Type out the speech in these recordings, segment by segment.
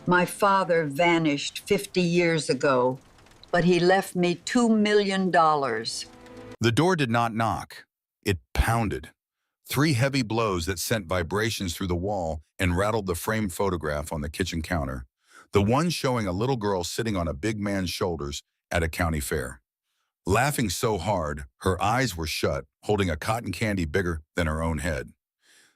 My father vanished 50 years ago, but he left me $2 million. The door did not knock. It pounded. Three heavy blows that sent vibrations through the wall and rattled the framed photograph on the kitchen counter, the one showing a little girl sitting on a big man's shoulders at a county fair. Laughing so hard, her eyes were shut, holding a cotton candy bigger than her own head.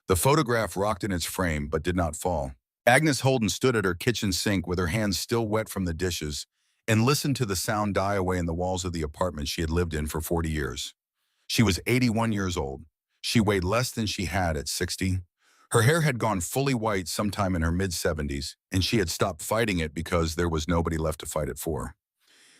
The photograph rocked in its frame but did not fall. Agnes Holden stood at her kitchen sink with her hands still wet from the dishes and listened to the sound die away in the walls of the apartment she had lived in for 40 years. She was 81 years old. She weighed less than she had at 60. Her hair had gone fully white sometime in her mid-70s, and she had stopped fighting it because there was nobody left to fight it for.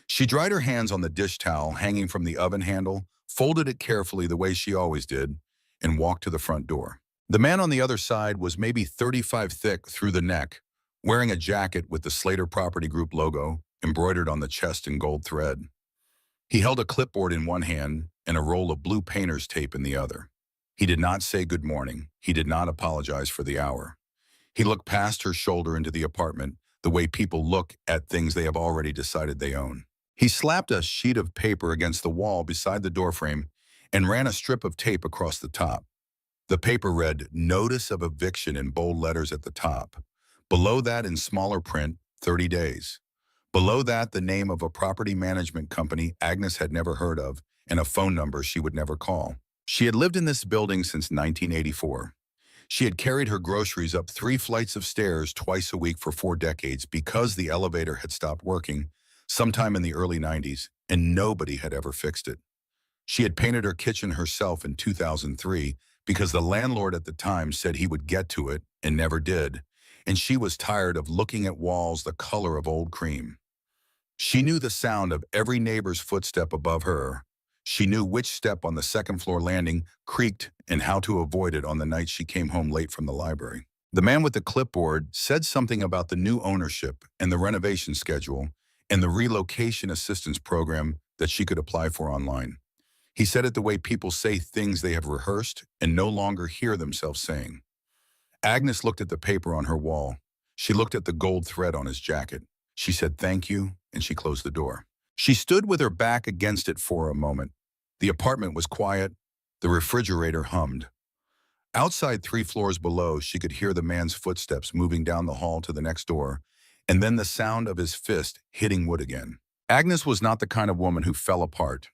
She dried her hands on the dish towel hanging from the oven handle, folded it carefully the way she always did, and walked to the front door. The man on the other side was maybe 35 thick through the neck, wearing a jacket with the Slater Property Group logo embroidered on the chest in gold thread. He held a clipboard in one hand and a roll of blue painter's tape in the other. He did not say good morning. He did not apologize for the hour. He looked past her shoulder into the apartment, the way people look at things they have already decided they own. He slapped a sheet of paper against the wall beside the doorframe and ran a strip of tape across the top. The paper read, "Notice of Eviction" in bold letters at the top. Below that, in smaller print, 30 days. Below that, the name of a property management company Agnes had never heard of and a phone number she would never call. She had lived in this building since 1984. She had carried her groceries up 3 flights of stairs twice a week for 4 decades because the elevator had stopped working sometime in the early 90s, and nobody had ever fixed it. She had painted her kitchen herself in 2003 because the landlord at the time said he would get to it and never did, and she was tired of looking at walls the color of old cream. She knew the sound of every neighbor's footstep above her. She knew which step on the second-floor landing creaked and how to avoid it on the night she came home late from the library. The man with the clipboard said something about the new ownership and the renovation schedule and the relocation assistance program that she could apply for online. He said it the way people say things they have rehearsed and no longer hear themselves saying. Agnes looked at the paper on her wall. She looked at the gold thread on his jacket. She said thank you, and she closed the door. She stood with her back against it for a moment. The apartment was quiet. The refrigerator hummed. Outside 3 floors below, she could hear the man's footsteps moving down the hall to the next door, and then the sound of his fist hitting wood again. Agnes was not the kind of woman who fell apart.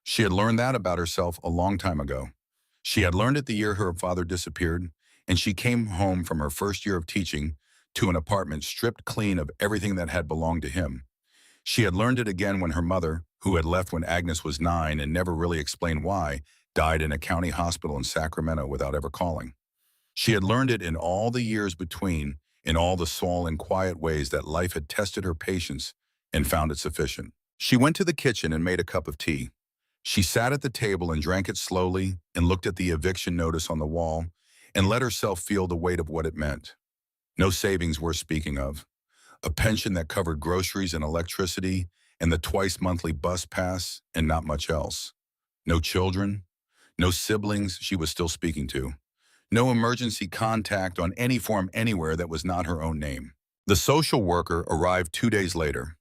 She had learned that about herself a long time ago. She had learned it the year her father disappeared, and she came home from her first year of teaching to an apartment stripped clean of everything that had belonged to him. She had learned it again when her mother, who had left when Agnes was 9 and never really explained why, died in a county hospital in Sacramento without ever calling. She had learned it in all the years between, in all the small and quiet ways that life had tested her patience and found it sufficient. She went to the kitchen and made a cup of tea. She sat at the table and drank it slowly and looked at the eviction notice on the wall and let herself feel the weight of what it meant. No savings worth speaking of. A pension that covered groceries and electricity and the twice-monthly bus pass and not much else. No children, no siblings she was still speaking to. No emergency contact on any form anywhere that was not her own name. The social worker arrived 2 days later.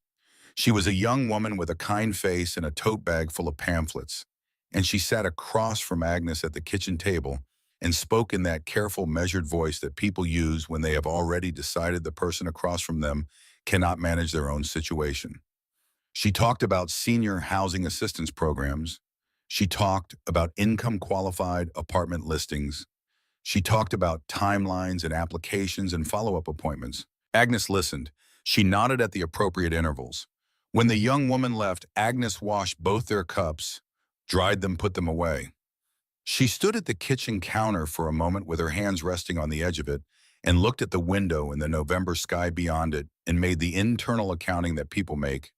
She was a young woman with a kind face and a tote bag full of pamphlets, and she sat across from Agnes at the kitchen table and spoke in that careful, measured voice that people use when they have already decided the person across from them cannot manage their own situation. She talked about senior housing assistance programs. She talked about income-qualified apartment listings. She talked about timelines and applications and follow-up appointments. Agnes listened. She nodded at the appropriate intervals. When the young woman left, Agnes washed both their cups, dried them, put them away. She stood at the kitchen counter for a moment with her hands resting on the edge of it and looked at the window and the November sky beyond it and made the internal accounting that people make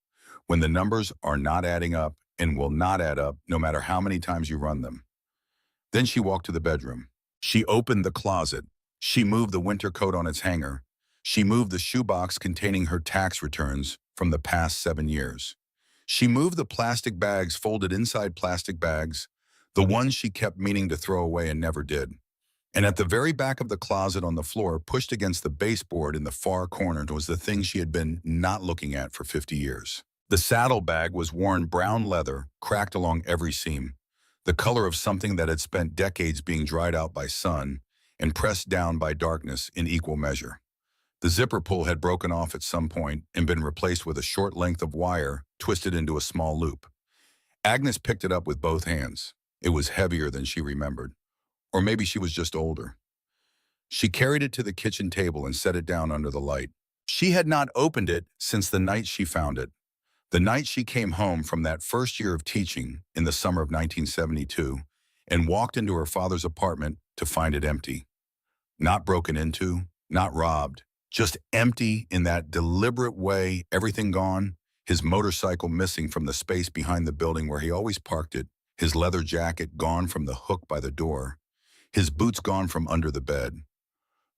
when the numbers are not adding up and will not add up no matter how many times you run them. Then she walked to the bedroom. She opened the closet. She moved the winter coat on its hanger. She moved the shoebox containing her tax returns from the past 7 years. She moved the plastic bags folded inside plastic bags, the ones she kept meaning to throw away and never did. And at the very back of the closet on the floor, pushed against the baseboard in the far corner, was the thing she had been not looking at for 50 years. The saddlebag was worn brown leather, cracked along every seam, the color of something that had spent decades being dried out by sun and pressed down by darkness in equal measure. The zipper pull had broken off at some point and been replaced with a short length of wire twisted into a small loop. Agnes picked it up with both hands. It was heavier than she remembered. Or maybe she was just older. She carried it to the kitchen table and set it down under the light. She had not opened it since the night she found it. The night she came home from that first year of teaching in the summer of 1972 and walked into her father's apartment to find it empty. Not broken into, not robbed, just empty in that deliberate way, everything gone, his motorcycle missing from the space behind the building where he always parked it, his leather jacket gone from the hook by the door, his boots gone from under the bed,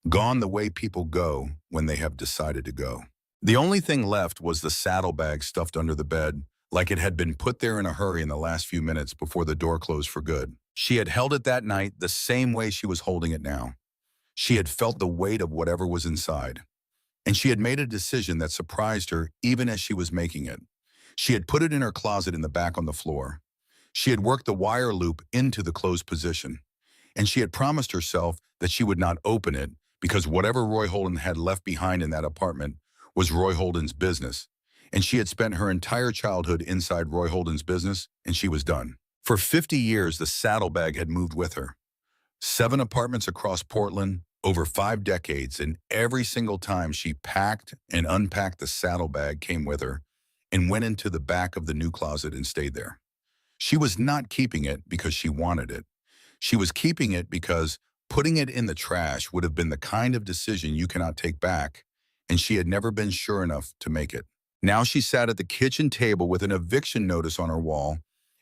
gone the way people go when they have decided to go. The only thing left was the saddlebag stuffed under the bed, like it had been put there in a hurry in the last few minutes before the door closed for good. She had held it that night the same way she was holding it now. She had felt the weight of whatever was inside. And she had made a decision that surprised her even as she was making it. She had put it in her closet in the back on the floor. She had worked the wire loop into the closed position. And she had promised herself that she would not open it because whatever Roy Holden had left behind in that apartment was Roy Holden's business. And she had spent her entire childhood inside Roy Holden's business, and she was done. For 50 years, the saddlebag had moved with her. 7 apartments across Portland, over 5 decades, and every single time she packed and unpacked, the saddlebag came with her and went into the back of the new closet and stayed there. She was not keeping it because she wanted it. She was keeping it because putting it in the trash would have been the kind of decision you cannot take back, and she had never been sure enough to make it. Now she sat at the kitchen table with an eviction notice on her wall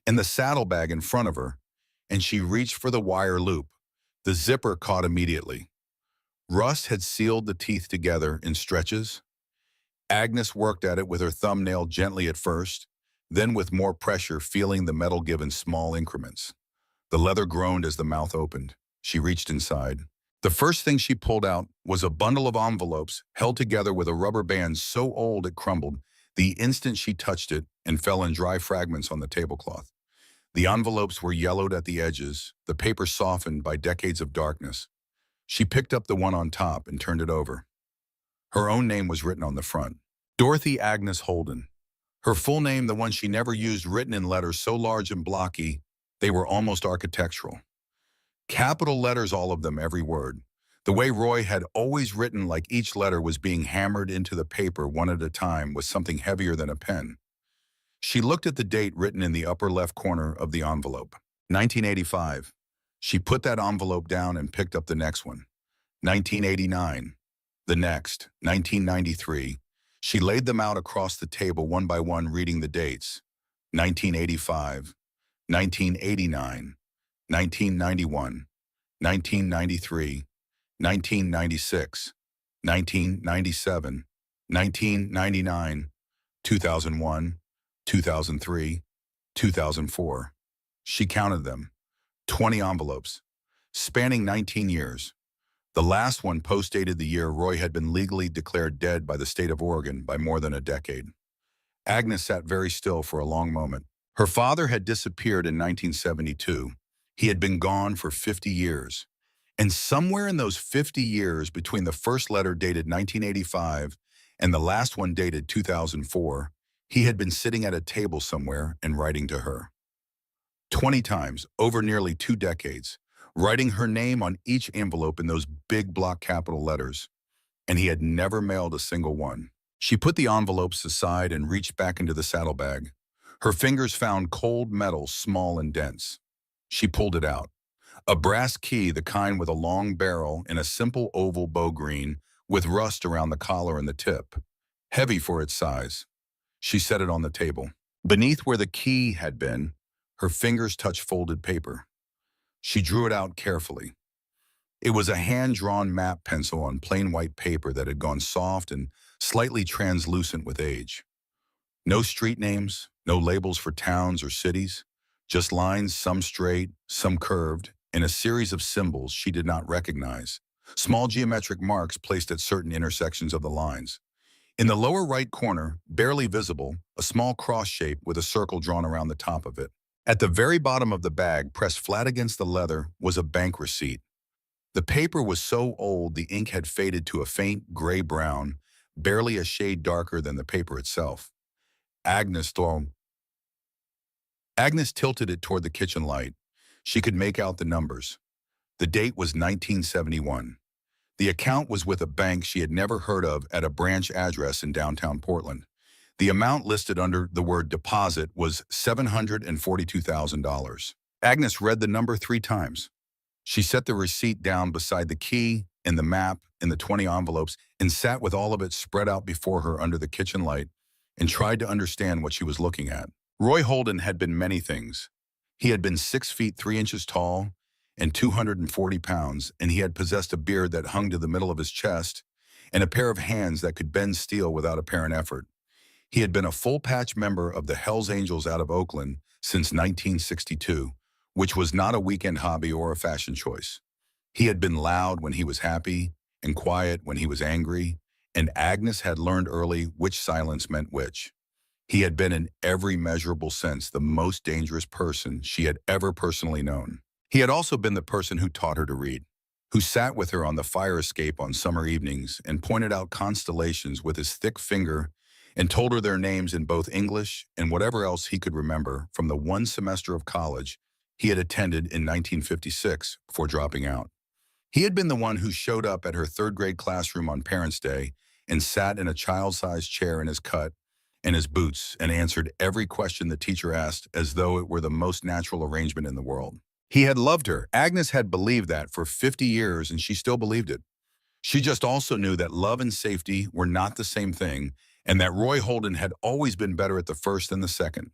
and the saddlebag in front of her, and she reached for the wire loop. The zipper caught immediately. Rust had sealed the teeth together in stretches. Agnes worked at it with her thumbnail gently at first, then with more pressure, feeling the metal give in small increments. The leather groaned as the mouth opened. She reached inside. The first thing she pulled out was a bundle of envelopes held together with a rubber band so old it crumbled the instant she touched it and fell in dry fragments on the tablecloth. The envelopes were yellowed at the edges, the paper softened by decades of darkness. She picked up the one on top and turned it over. Her own name was written on the front. Dorothy Agnes Holden. Her full name, the one she never used, written in letters so large and blocky, they were almost architectural. Capital letters, all of them, every word. The way Roy had always written, like each letter was being hammered into the paper one at a time with something heavier than a pen. She looked at the date written in the upper left corner of the envelope. 1985. She put that envelope down and picked up the next one. 1989. The next, 1993. She laid them out across the table one by one, reading the dates. 1985, 1989, 1991, 1993, 1996, 1997, 1999, 2001, 2003, 2004. She counted them. 20 envelopes, spanning 19 years. The last one post-dated the year Roy had been legally declared dead by the state of Oregon by more than a decade. Agnes sat very still for a long moment. Her father had disappeared in 1972. He had been gone for 50 years. And somewhere in those 50 years, between the first letter dated 1985 and the last one dated 2004, he had been sitting at a table somewhere and writing to her. 20 times, over nearly 2 decades, writing her name on each envelope in those big block capital letters, and he had never mailed a single one. She put the envelopes aside and reached back into the saddlebag. Her fingers found cold metal, small and dense. She pulled it out. A brass key, the kind with a long barrel and a simple oval bow green with rust around the collar and the tip. Heavy for its size. She set it on the table. Beneath where the key had been, her fingers touched folded paper. She drew it out carefully. It was a hand-drawn map pencil on plain white paper that had gone soft and slightly translucent with age. No street names, no labels for towns or cities, just lines, some straight, some curved, and a series of symbols she did not recognize, small geometric marks placed at certain intersections of the lines. In the lower right corner, barely visible, a small cross shape with a circle drawn around the top of it. At the very bottom of the bag, pressed flat against the leather, was a bank receipt. The paper was so old the ink had faded to a faint gray-brown, barely a shade darker than the paper itself. Agnes threw Agnes tilted it toward the kitchen light. She could make out the numbers. The date was 1971. The account was with a bank she had never heard of at a branch address in downtown Portland. The amount listed under the word deposit was $742,000. Agnes read the number 3 times. She set the receipt down beside the key and the map and the 20 envelopes and sat with all of it spread out before her under the kitchen light and tried to understand what she was looking at. Roy Holden had been many things. He had been 6 feet 3 inches tall and 240 pounds, and he had possessed a beard that hung to the middle of his chest and a pair of hands that could bend steel without apparent effort. He had been a full-patch member of the Hells Angels out of Oakland since 1962, which was not a weekend hobby or a fashion choice. He had been loud when he was happy and quiet when he was angry, and Agnes had learned early which silence meant which. He had been in every measurable sense the most dangerous person she had ever personally known. He had also been the person who taught her to read, who sat with her on the fire escape on summer evenings and pointed out constellations with his thick finger and told her their names in both English and whatever else he could remember from the one semester of college he had attended in 1956 before dropping out. He had been the one who showed up at her 3rd grade classroom on Parents' Day and sat in a child-sized chair in his cut and his boots and answered every question the teacher asked as though it were the most natural arrangement in the world. He had loved her. Agnes had believed that for 50 years, and she still believed it. She just also knew that love and safety were not the same thing, and that Roy Holden had always been better at the first than the second.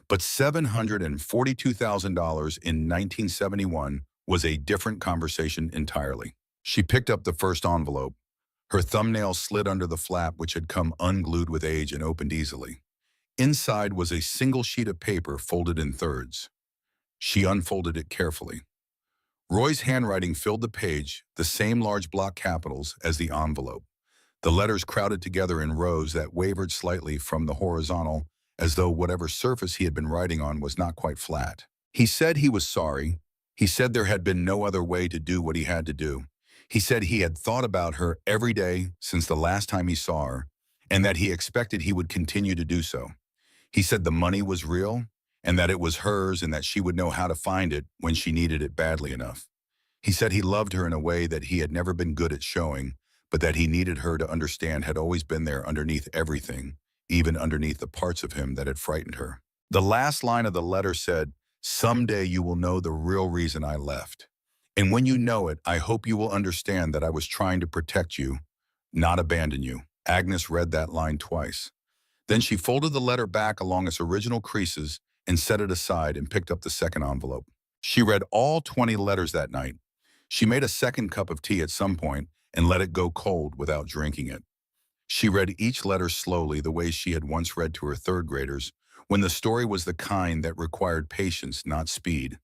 But $742,000 in 1971 was a different conversation entirely. She picked up the first envelope. Her thumbnail slid under the flap, which had come unglued with age and opened easily. Inside was a single sheet of paper folded in thirds. She unfolded it carefully. Roy's handwriting filled the page, the same large block capitals as the envelope. The letters crowded together in rows that wavered slightly from the horizontal, as though whatever surface he had been writing on was not quite flat. He said he was sorry. He said there had been no other way to do what he had to do. He said he had thought about her every day since the last time he saw her, and that he expected he would continue to do so. He said the money was real, and that it was hers and that she would know how to find it when she needed it badly enough. He said he loved her in a way that he had never been good at showing, but that he needed her to understand had always been there underneath everything, even underneath the parts of him that had frightened her. The last line of the letter said, "Someday you will know the real reason I left. And when you know it, I hope you will understand that I was trying to protect you, not abandon you." Agnes read that line twice. Then she folded the letter back along its original creases and set it aside and picked up the second envelope. She read all 20 letters that night. She made a second cup of tea at some point and let it go cold without drinking it. She read each letter slowly the way she had once read to her 3rd graders, when the story was the kind that required patience, not speed.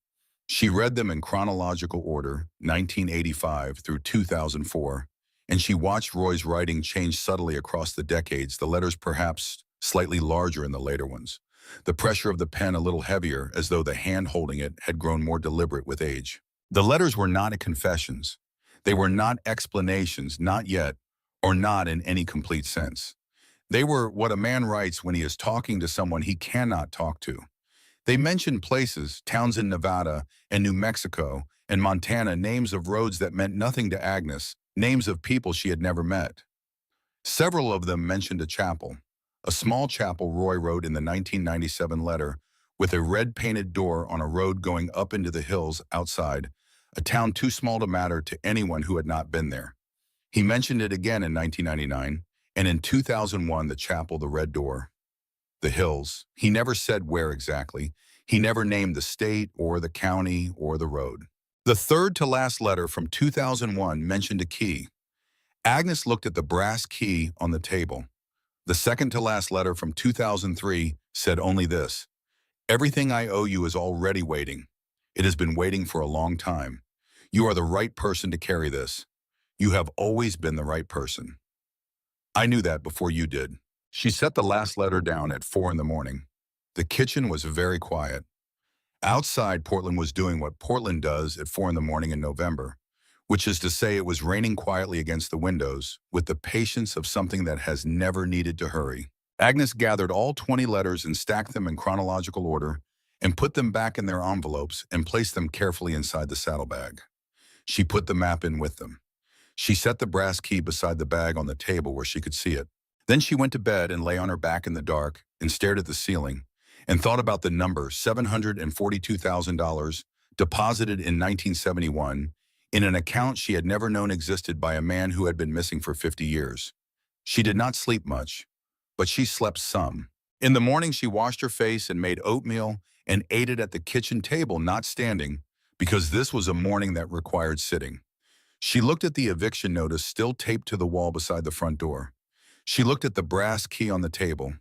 She read them in chronological order, 1985 through 2004, and she watched Roy's writing change subtly across the decades, the letters perhaps slightly larger in the later ones, the pressure of the pen a little heavier as though the hand holding it had grown more deliberate with age. The letters were not confessions. They were not explanations, not yet, or not in any complete sense. They were what a man writes when he is talking to someone he cannot talk to. They mentioned places, towns in Nevada and New Mexico and Montana, names of roads that meant nothing to Agnes, names of people she had never met. Several of them mentioned a chapel, a small chapel Roy wrote in the 1997 letter, with a red-painted door on a road going up into the hills outside, a town too small to matter to anyone who had not been there. He mentioned it again in 1999, and in 2001 the chapel, the red door. The hills. He never said where exactly. He never named the state or the county or the road. The third to last letter from 2001 mentioned a key. Agnes looked at the brass key on the table. The second to last letter from 2003 said only this: "Everything I owe you is already waiting." It has been waiting for a long time. You are the right person to carry this. You have always been the right person. I knew that before you did. She set the last letter down at 4 in the morning. The kitchen was very quiet. Outside, Portland was doing what Portland does at 4 in the morning in November, which is to say it was raining quietly against the windows with the patience of something that has never needed to hurry. Agnes gathered all 20 letters and stacked them in chronological order and put them back in their envelopes and placed them carefully inside the saddlebag. She put the map in with them. She set the brass key beside the bag on the table where she could see it. Then she went to bed and lay on her back in the dark and stared at the ceiling and thought about the number $742,000 deposited in 1971 in an account she had never known existed by a man who had been missing for 50 years. She did not sleep much, but she slept some. In the morning, she washed her face and made oatmeal and ate it at the kitchen table, not standing, because this was a morning that required sitting. She looked at the eviction notice still taped to the wall beside the front door. She looked at the brass key on the table.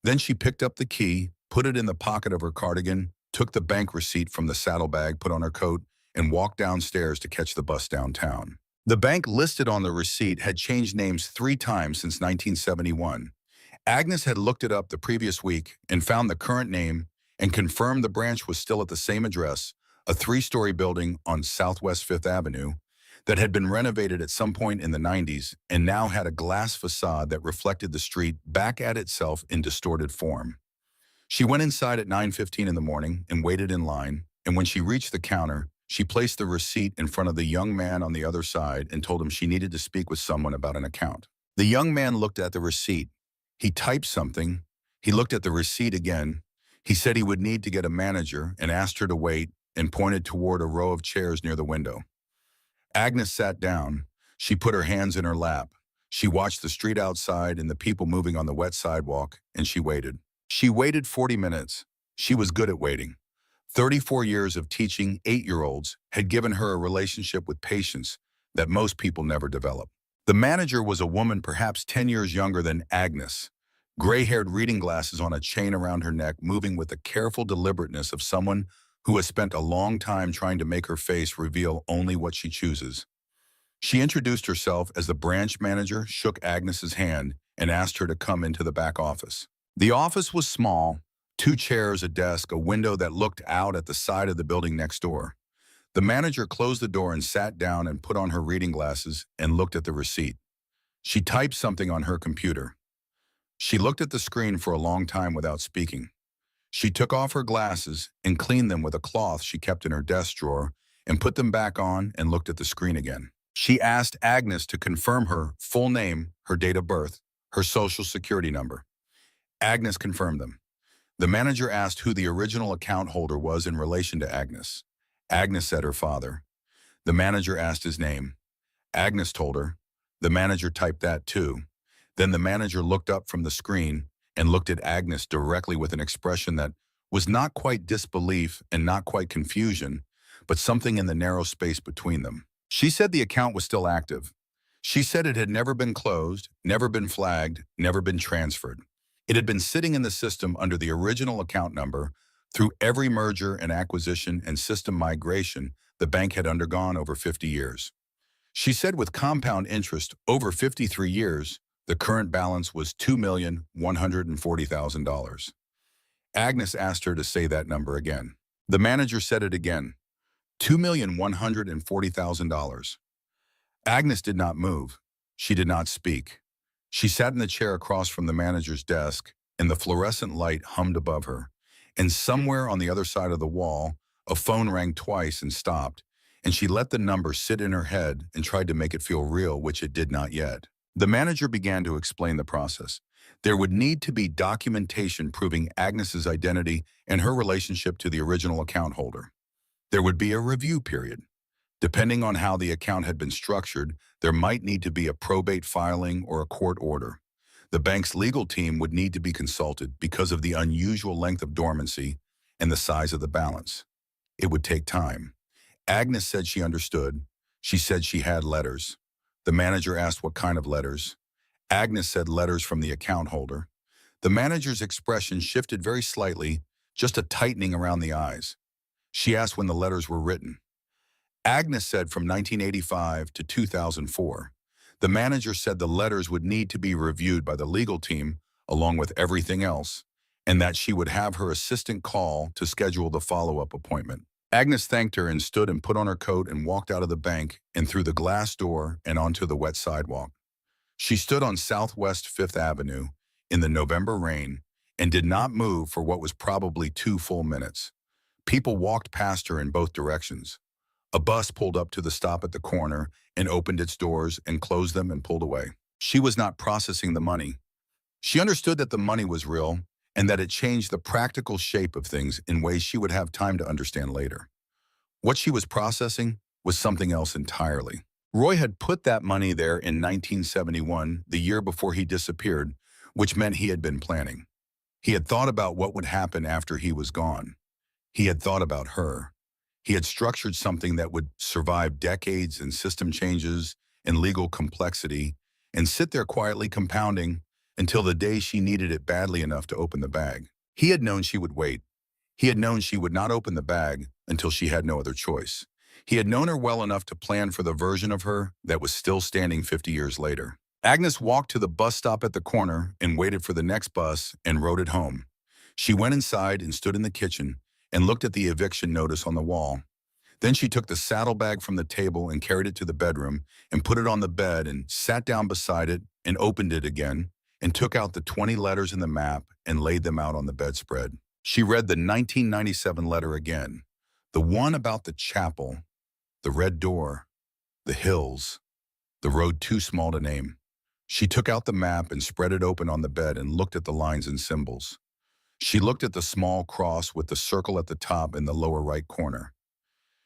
Then she picked up the key, put it in the pocket of her cardigan, took the bank receipt from the saddlebag, put on her coat, and walked downstairs to catch the bus downtown. The bank listed on the receipt had changed names 3 times since 1971. Agnes had looked it up the previous week and found the current name and confirmed the branch was still at the same address, a 3-story building on Southwest 5th Avenue that had been renovated at some point in the 90s and now had a glass facade that reflected the street back at itself in distorted form. She went inside at 9:15 in the morning and waited in line, and when she reached the counter, she placed the receipt in front of the young man on the other side and told him she needed to speak with someone about an account. The young man looked at the receipt. He typed something. He looked at the receipt again. He said he would need to get a manager and asked her to wait and pointed toward a row of chairs near the window. Agnes sat down. She put her hands in her lap. She watched the street outside and the people moving on the wet sidewalk, and she waited. She waited 40 minutes. She was good at waiting. 34 years of teaching 8-year-olds had given her a relationship with patience that most people never develop. The manager was a woman perhaps 10 years younger than Agnes, gray-haired, reading glasses on a chain around her neck, moving with the careful deliberateness of someone who has spent a long time trying to make her face reveal only what she chooses. She introduced herself as the branch manager, shook Agnes's hand, and asked her to come into the back office. The office was small, 2 chairs, a desk, a window that looked out at the side of the building next door. The manager closed the door and sat down and put on her reading glasses and looked at the receipt. She typed something on her computer. She looked at the screen for a long time without speaking. She took off her glasses and cleaned them with a cloth she kept in her desk drawer and put them back on and looked at the screen again. She asked Agnes to confirm her full name, her date of birth, her social security number. Agnes confirmed them. The manager asked who the original account holder was in relation to Agnes. Agnes said her father. The manager asked his name. Agnes told her. The manager typed that too. Then the manager looked up from the screen and looked at Agnes directly with an expression that was not quite disbelief and not quite confusion, but something in the narrow space between them. She said the account was still active. She said it had never been closed, never been flagged, never been transferred. It had been sitting in the system under the original account number through every merger and acquisition and system migration the bank had undergone over 50 years. She said with compound interest over 53 years, the current balance was $2,140,000. Agnes asked her to say that number again. The manager said it again, $2,140,000. Agnes did not move. She did not speak. She sat in the chair across from the manager's desk, and the fluorescent light hummed above her. And somewhere on the other side of the wall, a phone rang twice and stopped, and she let the number sit in her head and tried to make it feel real, which it did not yet. The manager began to explain the process. There would need to be documentation proving Agnes's identity and her relationship to the original account holder. There would be a review period. Depending on how the account had been structured, there might need to be a probate filing or a court order. The bank's legal team would need to be consulted because of the unusual length of dormancy and the size of the balance. It would take time. Agnes said she understood. She said she had letters. The manager asked what kind of letters. Agnes said letters from the account holder. The manager's expression shifted very slightly, just a tightening around the eyes. She asked when the letters were written. Agnes said from 1985 to 2004. The manager said the letters would need to be reviewed by the legal team along with everything else, and that she would have her assistant call to schedule the follow-up appointment. Agnes thanked her and stood and put on her coat and walked out of the bank and through the glass door and onto the wet sidewalk. She stood on Southwest 5th Avenue in the November rain and did not move for what was probably 2 full minutes. People walked past her in both directions. A bus pulled up to the stop at the corner and opened its doors and closed them and pulled away. She was not processing the money. She understood that the money was real and that it changed the practical shape of things in ways she would have time to understand later. What she was processing was something else entirely. Roy had put that money there in 1971, the year before he disappeared, which meant he had been planning. He had thought about what would happen after he was gone. He had thought about her. He had structured something that would survive decades and system changes and legal complexity and sit there quietly compounding until the day she needed it badly enough to open the bag. He had known she would wait. He had known she would not open the bag until she had no other choice. He had known her well enough to plan for the version of her that was still standing 50 years later. Agnes walked to the bus stop at the corner and waited for the next bus and rode it home. She went inside and stood in the kitchen and looked at the eviction notice on the wall. Then she took the saddlebag from the table and carried it to the bedroom and put it on the bed and sat down beside it and opened it again and took out the 20 letters in the map and laid them out on the bedspread. She read the 1997 letter again, the one about the chapel, the red door, the hills, the road too small to name. She took out the map and spread it open on the bed and looked at the lines and symbols. She looked at the small cross with the circle at the top in the lower right corner.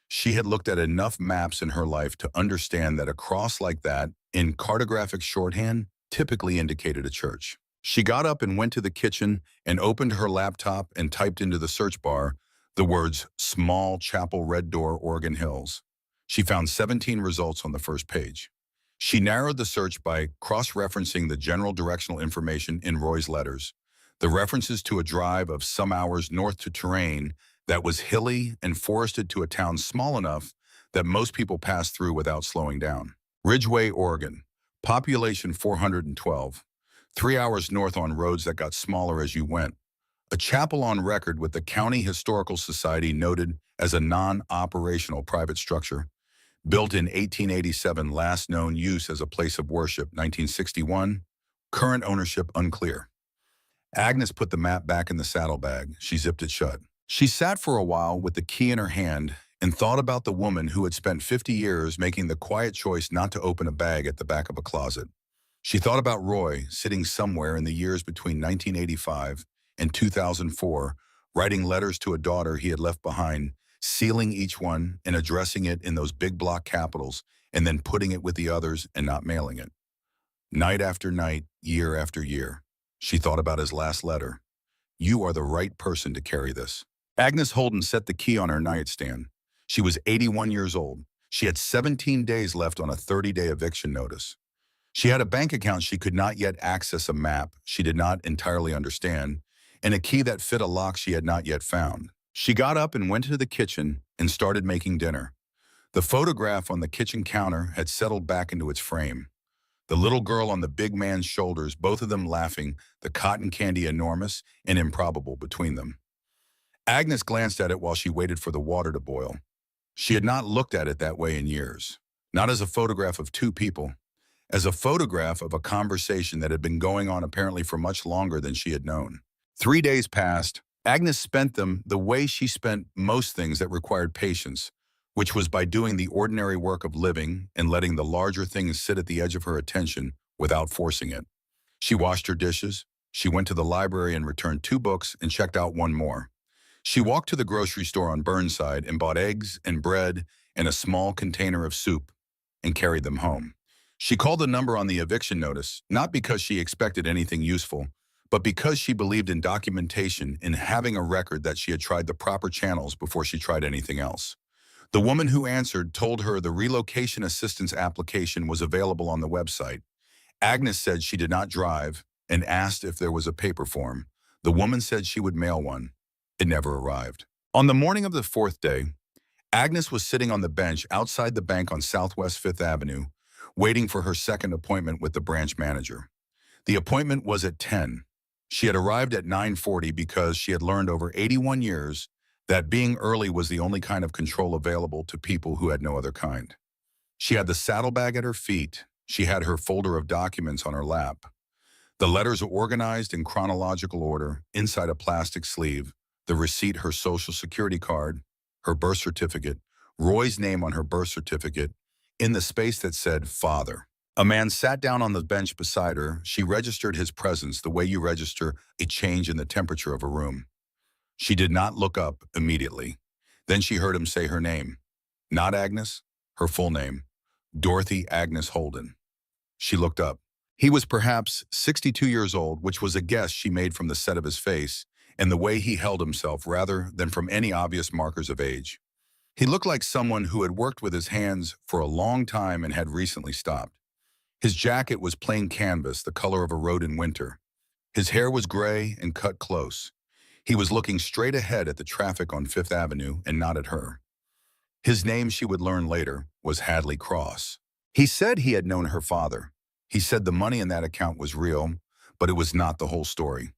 She had looked at enough maps in her life to understand that a cross like that, in cartographic shorthand, typically indicated a church. She got up and went to the kitchen and opened her laptop and typed into the search bar the words Small Chapel Red Door, Oregon Hills. She found 17 results on the first page. She narrowed the search by cross-referencing the general directional information in Roy's letters, the references to a drive of some hours north to terrain that was hilly and forested to a town small enough that most people passed through without slowing down. Ridgway, Oregon, population 412, 3 hours north on roads that got smaller as you went. A chapel on record with the County Historical Society noted as a non-operational private structure. Built in 1887, last known use as a place of worship, 1961. Current ownership unclear. Agnes put the map back in the saddlebag. She zipped it shut. She sat for a while with the key in her hand and thought about the woman who had spent 50 years making the quiet choice not to open a bag at the back of a closet. She thought about Roy sitting somewhere in the years between 1985 and 2004, writing letters to a daughter he had left behind, sealing each one and addressing it in those big block capitals, and then putting it with the others and not mailing it. Night after night, year after year, she thought about his last letter. You are the right person to carry this. Agnes Holden set the key on her nightstand. She was 81 years old. She had 17 days left on a 30-day eviction notice. She had a bank account she could not yet access, a map she did not entirely understand, and a key that fit a lock she had not yet found. She got up and went to the kitchen and started making dinner. The photograph on the kitchen counter had settled back into its frame. The little girl on the big man's shoulders, both of them laughing, the cotton candy enormous and improbable between them. Agnes glanced at it while she waited for the water to boil. She had not looked at it that way in years. Not as a photograph of two people, as a photograph of a conversation that had been going on apparently for much longer than she had known. 3 days passed. Agnes spent them the way she spent most things that required patience, which was by doing the ordinary work of living and letting the larger things sit at the edge of her attention without forcing it. She washed her dishes. She went to the library and returned 2 books and checked out 1 more. She walked to the grocery store on Burnside and bought eggs and bread and a small container of soup and carried them home. She called the number on the eviction notice, not because she expected anything useful, but because she believed in documentation, in having a record that she had tried the proper channels before she tried anything else. The woman who answered told her the relocation assistance application was available on the website. Agnes said she did not drive and asked if there was a paper form. The woman said she would mail one. It never arrived. On the morning of the fourth day, Agnes was sitting on the bench outside the bank on Southwest Fifth Avenue, waiting for her second appointment with the branch manager. The appointment was at 10. She had arrived at 9:40 because she had learned over 81 years that being early was the only kind of control available to people who had no other kind. She had the saddlebag at her feet. She had her folder of documents on her lap. The letters were organized in chronological order inside a plastic sleeve, the receipt, her social security card, her birth certificate, Roy's name on her birth certificate, in the space that said father. A man sat down on the bench beside her. She registered his presence the way you register a change in the temperature of a room. She did not look up immediately. Then she heard him say her name. Not Agnes, her full name, Dorothy Agnes Holden. She looked up. He was perhaps 62 years old, which was a guess she made from the set of his face and the way he held himself rather than from any obvious markers of age. He looked like someone who had worked with his hands for a long time and had recently stopped. His jacket was plain canvas, the color of a road in winter. His hair was gray and cut close. He was looking straight ahead at the traffic on Fifth Avenue and not at her. His name, she would learn later, was Hadley Cross. He said he had known her father. He said the money in that account was real, but it was not the whole story.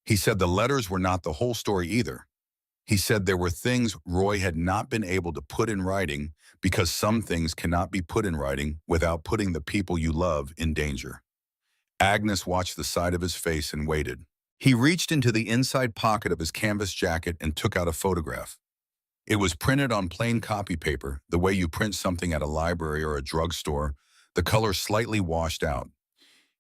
He said the letters were not the whole story either. He said there were things Roy had not been able to put in writing because some things cannot be put in writing without putting the people you love in danger. Agnes watched the side of his face and waited. He reached into the inside pocket of his canvas jacket and took out a photograph. It was printed on plain copy paper, the way you print something at a library or a drugstore, the color slightly washed out.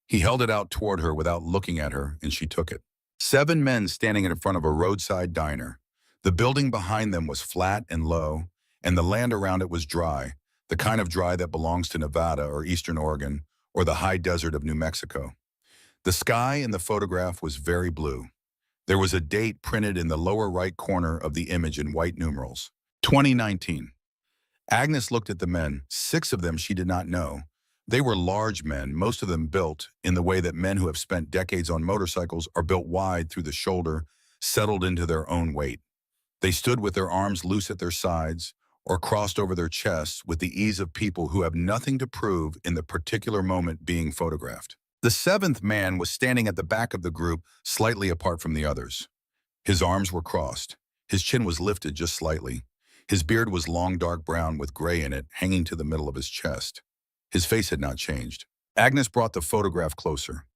He held it out toward her without looking at her, and she took it. 7 men standing in front of a roadside diner. The building behind them was flat and low, and the land around it was dry, the kind of dry that belongs to Nevada or Eastern Oregon or the high desert of New Mexico. The sky in the photograph was very blue. There was a date printed in the lower right corner of the image in white numerals. 2019. Agnes looked at the men. 6 of them she did not know. They were large men, most of them built in the way that men who have spent decades on motorcycles are built wide through the shoulder, settled into their own weight. They stood with their arms loose at their sides or crossed over their chests with the ease of people who have nothing to prove in the particular moment being photographed. The 7th man was standing at the back of the group, slightly apart from the others. His arms were crossed. His chin was lifted just slightly. His beard was long dark brown with gray in it, hanging to the middle of his chest. His face had not changed. Agnes brought the photograph closer.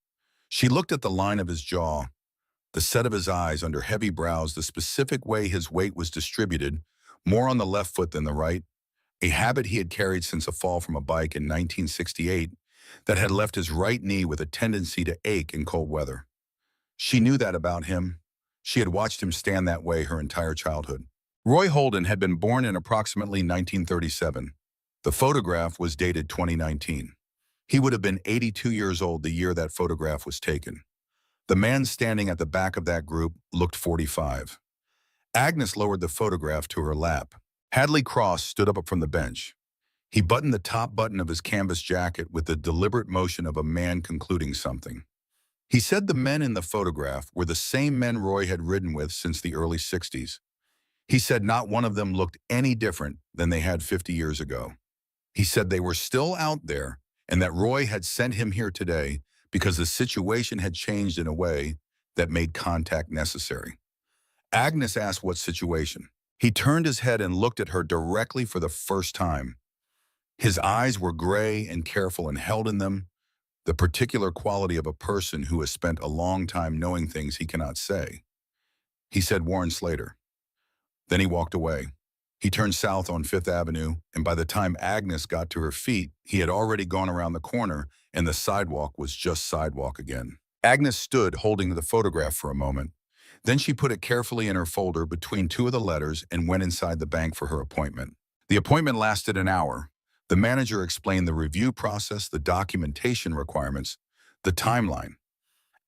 She looked at the line of his jaw, the set of his eyes under heavy brows, the specific way his weight was distributed, more on the left foot than the right, a habit he had carried since a fall from a bike in 1968 that had left his right knee with a tendency to ache in cold weather. She knew that about him. She had watched him stand that way her entire childhood. Roy Holden had been born in approximately 1937. The photograph was dated 2019. He would have been 82 years old the year that photograph was taken. The man standing at the back of that group looked 45. Agnes lowered the photograph to her lap. Hadley Cross stood up from the bench. He buttoned the top button of his canvas jacket with the deliberate motion of a man concluding something. He said the men in the photograph were the same men Roy had ridden with since the early 60s. He said not one of them looked any different than they had 50 years ago. He said they were still out there and that Roy had sent him here today because the situation had changed in a way that made contact necessary. Agnes asked what situation. He turned his head and looked at her directly for the first time. His eyes were gray and careful and held in them the particular quality of a person who has spent a long time knowing things he cannot say. He said Warren Slater. Then he walked away. He turned south on Fifth Avenue, and by the time Agnes got to her feet, he had already gone around the corner, and the sidewalk was just sidewalk again. Agnes stood holding the photograph for a moment. Then she put it carefully in her folder between 2 of the letters and went inside the bank for her appointment. The appointment lasted an hour. The manager explained the review process, the documentation requirements, the timeline.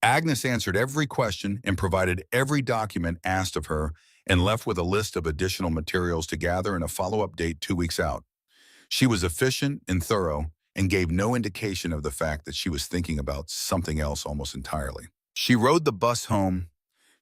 Agnes answered every question and provided every document asked of her and left with a list of additional materials to gather and a follow-up date 2 weeks out. She was efficient and thorough and gave no indication of the fact that she was thinking about something else almost entirely. She rode the bus home.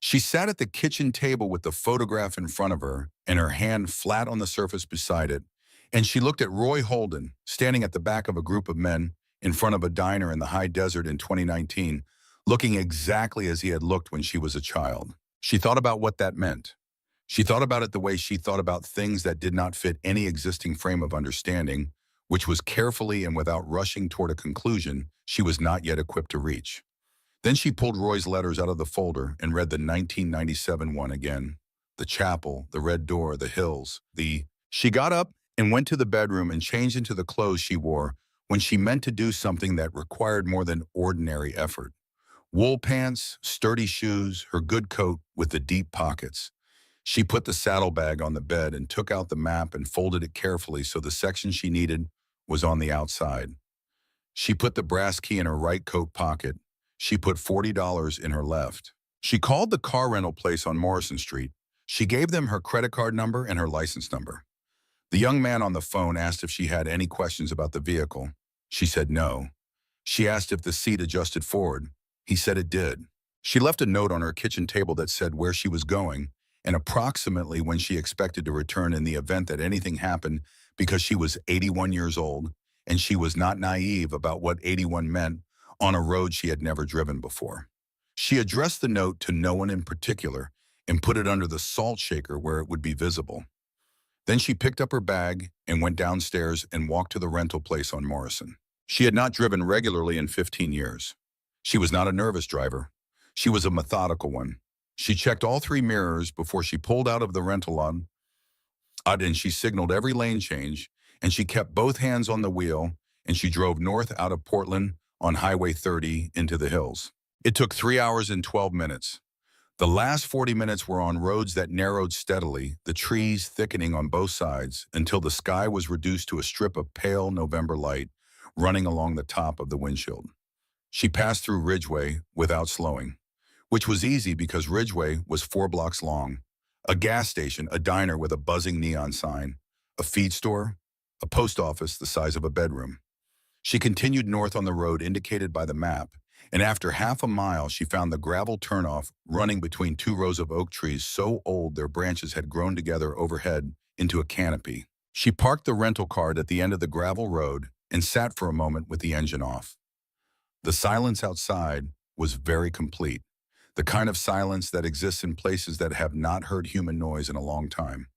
She sat at the kitchen table with the photograph in front of her and her hand flat on the surface beside it, and she looked at Roy Holden, standing at the back of a group of men in front of a diner in the high desert in 2019, looking exactly as he had looked when she was a child. She thought about what that meant. She thought about it the way she thought about things that did not fit any existing frame of understanding, which was carefully and without rushing toward a conclusion she was not yet equipped to reach. Then she pulled Roy's letters out of the folder and read the 1997 one again. The chapel, the red door, the hills, the... She got up and went to the bedroom and changed into the clothes she wore when she meant to do something that required more than ordinary effort. Wool pants, sturdy shoes, her good coat with the deep pockets. She put the saddlebag on the bed and took out the map and folded it carefully so the section she needed was on the outside. She put the brass key in her right coat pocket. She put $40 in her left. She called the car rental place on Morrison Street. She gave them her credit card number and her license number. The young man on the phone asked if she had any questions about the vehicle. She said no. She asked if the seat adjusted forward. He said it did. She left a note on her kitchen table that said where she was going and approximately when she expected to return in the event that anything happened, because she was 81 years old and she was not naive about what 81 meant on a road she had never driven before. She addressed the note to no one in particular and put it under the salt shaker where it would be visible. Then she picked up her bag and went downstairs and walked to the rental place on Morrison. She had not driven regularly in 15 years. She was not a nervous driver. She was a methodical one. She checked all 3 mirrors before she pulled out of the rental lot, and she signaled every lane change, and she kept both hands on the wheel, and she drove north out of Portland on Highway 30 into the hills. It took 3 hours and 12 minutes. The last 40 minutes were on roads that narrowed steadily, the trees thickening on both sides until the sky was reduced to a strip of pale November light running along the top of the windshield. She passed through Ridgeway without slowing, which was easy because Ridgeway was 4 blocks long. A gas station, a diner with a buzzing neon sign, a feed store, a post office the size of a bedroom. She continued north on the road indicated by the map, and after half a mile she found the gravel turnoff running between 2 rows of oak trees so old their branches had grown together overhead into a canopy. She parked the rental car at the end of the gravel road and sat for a moment with the engine off. The silence outside was very complete, the kind of silence that exists in places that have not heard human noise in a long time.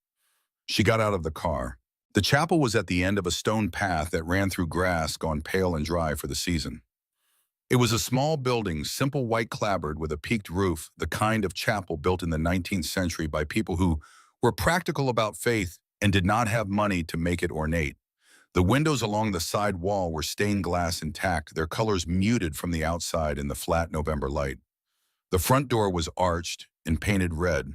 She got out of the car. The chapel was at the end of a stone path that ran through grass gone pale and dry for the season. It was a small building, simple white clapboard with a peaked roof, the kind of chapel built in the 19th century by people who were practical about faith and did not have money to make it ornate. The windows along the side wall were stained glass intact, their colors muted from the outside in the flat November light. The front door was arched and painted red.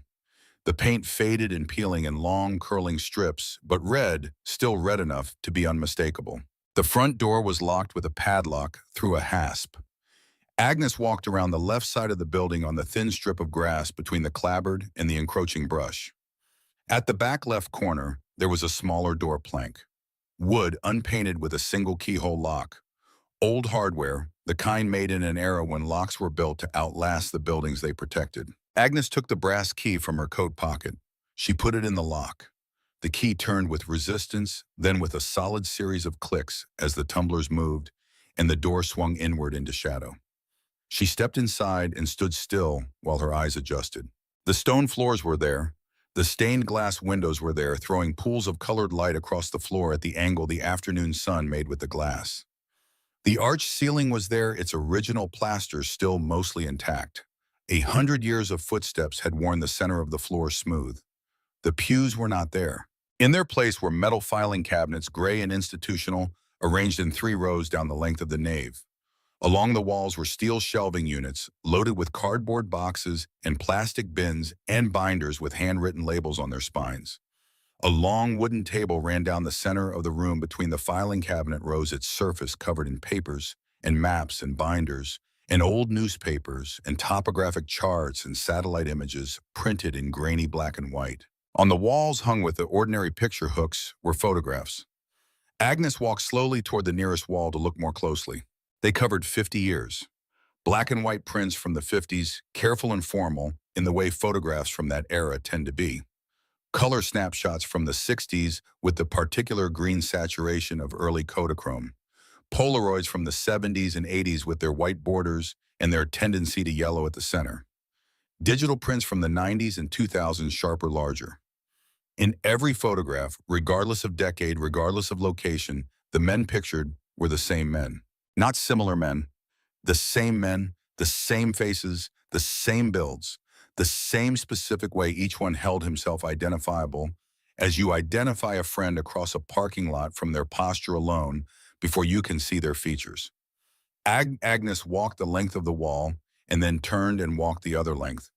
The paint faded and peeling in long, curling strips, but red, still red enough to be unmistakable. The front door was locked with a padlock through a hasp. Agnes walked around the left side of the building on the thin strip of grass between the clapboard and the encroaching brush. At the back left corner, there was a smaller door plank. Wood unpainted with a single keyhole lock. Old hardware, the kind made in an era when locks were built to outlast the buildings they protected. Agnes took the brass key from her coat pocket. She put it in the lock. The key turned with resistance, then with a solid series of clicks as the tumblers moved and the door swung inward into shadow. She stepped inside and stood still while her eyes adjusted. The stone floors were there. The stained glass windows were there, throwing pools of colored light across the floor at the angle the afternoon sun made with the glass. The arched ceiling was there, its original plaster still mostly intact. 100 years of footsteps had worn the center of the floor smooth. The pews were not there. In their place were metal filing cabinets, gray and institutional, arranged in 3 rows down the length of the nave. Along the walls were steel shelving units, loaded with cardboard boxes and plastic bins and binders with handwritten labels on their spines. A long wooden table ran down the center of the room between the filing cabinet rows, its surface covered in papers and maps and binders and old newspapers and topographic charts and satellite images printed in grainy black and white. On the walls, hung with the ordinary picture hooks, were photographs. Agnes walked slowly toward the nearest wall to look more closely. They covered 50 years. Black and white prints from the 50s, careful and formal, in the way photographs from that era tend to be. Color snapshots from the 60s with the particular green saturation of early Kodachrome. Polaroids from the 70s and 80s with their white borders and their tendency to yellow at the center. Digital prints from the 90s and 2000s sharper, larger. In every photograph, regardless of decade, regardless of location, the men pictured were the same men. Not similar men, the same faces, the same builds, the same specific way each one held himself identifiable, as you identify a friend across a parking lot from their posture alone before you can see their features. Agnes walked the length of the wall and then turned and walked the other length.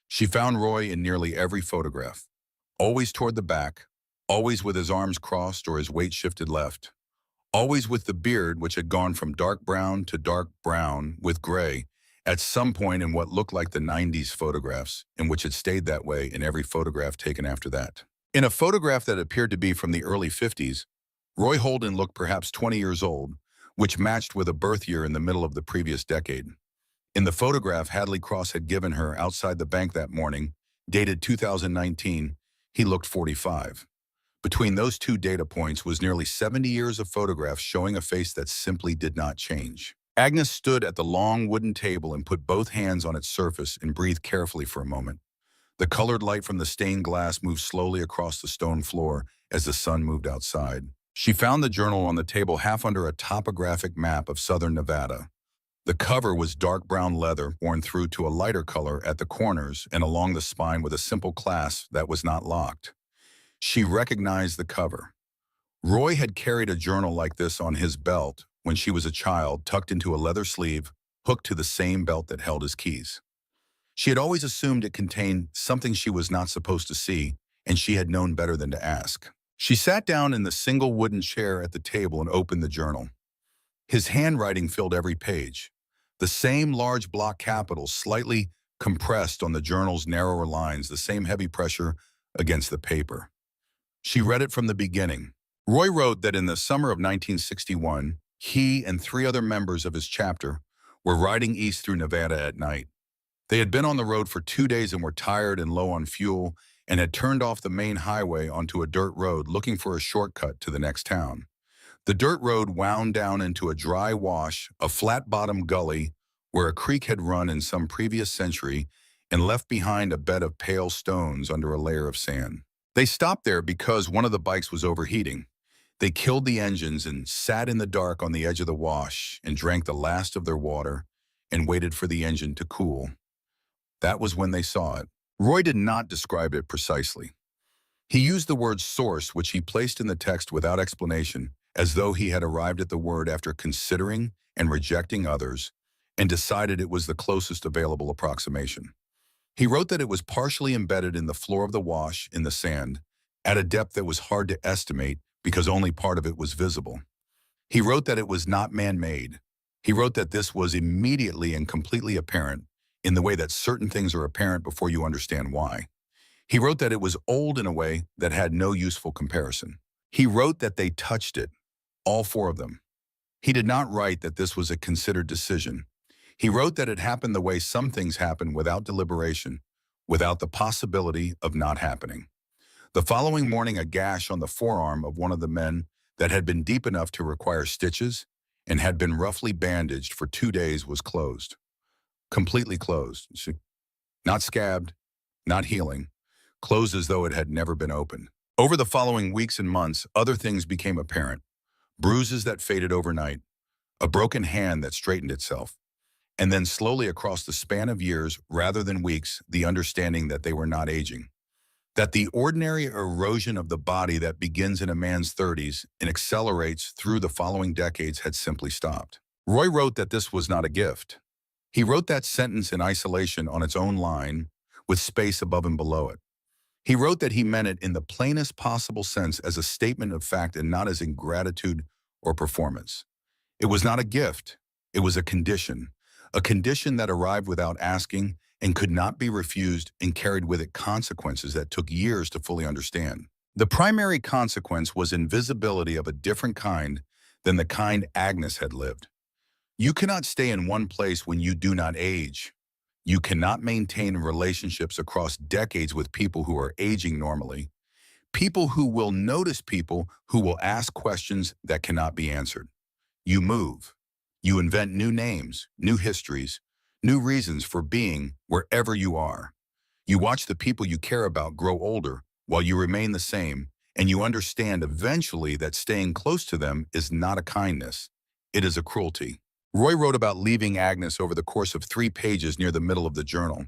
She found Roy in nearly every photograph, always toward the back, always with his arms crossed or his weight shifted left, always with the beard which had gone from dark brown to dark brown with gray at some point in what looked like the 90s photographs, and which had stayed that way in every photograph taken after that. In a photograph that appeared to be from the early 50s, Roy Holden looked perhaps 20 years old, which matched with a birth year in the middle of the previous decade. In the photograph Hadley Cross had given her outside the bank that morning, dated 2019, he looked 45. Between those two data points was nearly 70 years of photographs showing a face that simply did not change. Agnes stood at the long wooden table and put both hands on its surface and breathed carefully for a moment. The colored light from the stained glass moved slowly across the stone floor as the sun moved outside. She found the journal on the table half under a topographic map of southern Nevada. The cover was dark brown leather worn through to a lighter color at the corners and along the spine with a simple clasp that was not locked. She recognized the cover. Roy had carried a journal like this on his belt when she was a child, tucked into a leather sleeve, hooked to the same belt that held his keys. She had always assumed it contained something she was not supposed to see, and she had known better than to ask. She sat down in the single wooden chair at the table and opened the journal. His handwriting filled every page. The same large block capitals slightly compressed on the journal's narrower lines, the same heavy pressure against the paper. She read it from the beginning. Roy wrote that in the summer of 1961, he and 3 other members of his chapter were riding east through Nevada at night. They had been on the road for 2 days and were tired and low on fuel and had turned off the main highway onto a dirt road looking for a shortcut to the next town. The dirt road wound down into a dry wash, a flat-bottomed gully where a creek had run in some previous century and left behind a bed of pale stones under a layer of sand. They stopped there because one of the bikes was overheating. They killed the engines and sat in the dark on the edge of the wash and drank the last of their water and waited for the engine to cool. That was when they saw it. Roy did not describe it precisely. He used the word source, which he placed in the text without explanation, as though he had arrived at the word after considering and rejecting others and decided it was the closest available approximation. He wrote that it was partially embedded in the floor of the wash in the sand at a depth that was hard to estimate because only part of it was visible. He wrote that it was not man-made. He wrote that this was immediately and completely apparent in the way that certain things are apparent before you understand why. He wrote that it was old in a way that had no useful comparison. He wrote that they touched it, all 4 of them. He did not write that this was a considered decision. He wrote that it happened the way some things happen without deliberation, without the possibility of not happening. The following morning, a gash on the forearm of one of the men that had been deep enough to require stitches and had been roughly bandaged for 2 days was closed. Completely closed. Not scabbed, not healing, closed as though it had never been opened. Over the following weeks and months, other things became apparent. Bruises that faded overnight, a broken hand that straightened itself, and then slowly across the span of years, rather than weeks, the understanding that they were not aging. That the ordinary erosion of the body that begins in a man's 30s and accelerates through the following decades had simply stopped. Roy wrote that this was not a gift. He wrote that sentence in isolation on its own line, with space above and below it. He wrote that he meant it in the plainest possible sense as a statement of fact and not as ingratitude or performance. It was not a gift. It was a condition that arrived without asking and could not be refused and carried with it consequences that took years to fully understand. The primary consequence was invisibility of a different kind than the kind Agnes had lived. You cannot stay in one place when you do not age. You cannot maintain relationships across decades with people who are aging normally, people who will notice people who will ask questions that cannot be answered. You move. You invent new names, new histories, new reasons for being wherever you are. You watch the people you care about grow older while you remain the same, and you understand eventually that staying close to them is not a kindness. It is a cruelty. Roy wrote about leaving Agnes over the course of 3 pages near the middle of the journal.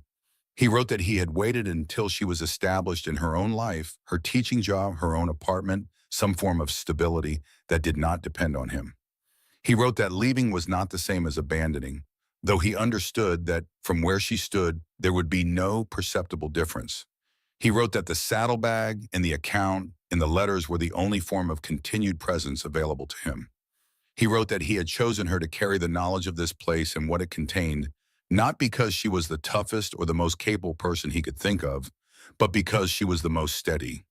He wrote that he had waited until she was established in her own life, her teaching job, her own apartment, some form of stability that did not depend on him. He wrote that leaving was not the same as abandoning, though he understood that from where she stood, there would be no perceptible difference. He wrote that the saddlebag and the account and the letters were the only form of continued presence available to him. He wrote that he had chosen her to carry the knowledge of this place and what it contained, not because she was the toughest or the most capable person he could think of, but because she was the most steady,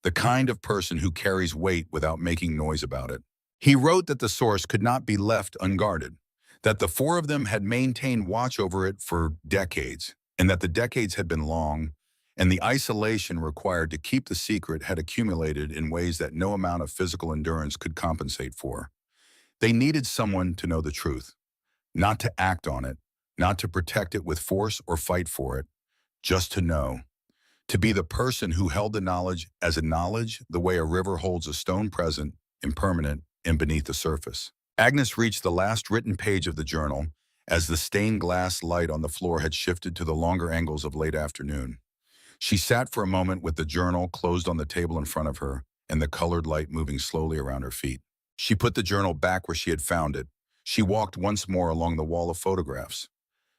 the kind of person who carries weight without making noise about it. He wrote that the source could not be left unguarded, that the 4 of them had maintained watch over it for decades, and that the decades had been long, and the isolation required to keep the secret had accumulated in ways that no amount of physical endurance could compensate for. They needed someone to know the truth, not to act on it, not to protect it with force or fight for it, just to know. To be the person who held the knowledge as a knowledge the way a river holds a stone present, impermanent, and beneath the surface. Agnes reached the last written page of the journal as the stained glass light on the floor had shifted to the longer angles of late afternoon. She sat for a moment with the journal closed on the table in front of her and the colored light moving slowly around her feet. She put the journal back where she had found it. She walked once more along the wall of photographs.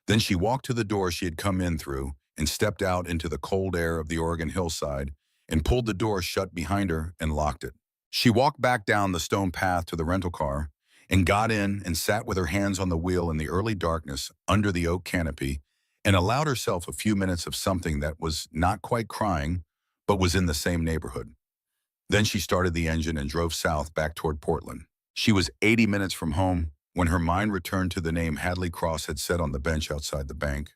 Then she walked to the door she had come in through and stepped out into the cold air of the Oregon hillside and pulled the door shut behind her and locked it. She walked back down the stone path to the rental car and got in and sat with her hands on the wheel in the early darkness under the oak canopy and allowed herself a few minutes of something that was not quite crying, but was in the same neighborhood. Then she started the engine and drove south back toward Portland. She was 80 minutes from home when her mind returned to the name Hadley Cross had said on the bench outside the bank.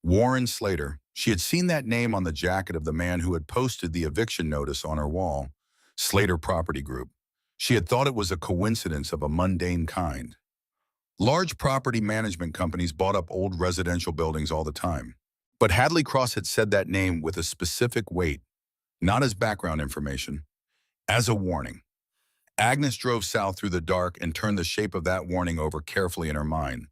Warren Slater. She had seen that name on the jacket of the man who had posted the eviction notice on her wall, Slater Property Group. She had thought it was a coincidence of a mundane kind. Large property management companies bought up old residential buildings all the time. But Hadley Cross had said that name with a specific weight, not as background information, as a warning. Agnes drove south through the dark and turned the shape of that warning over carefully in her mind.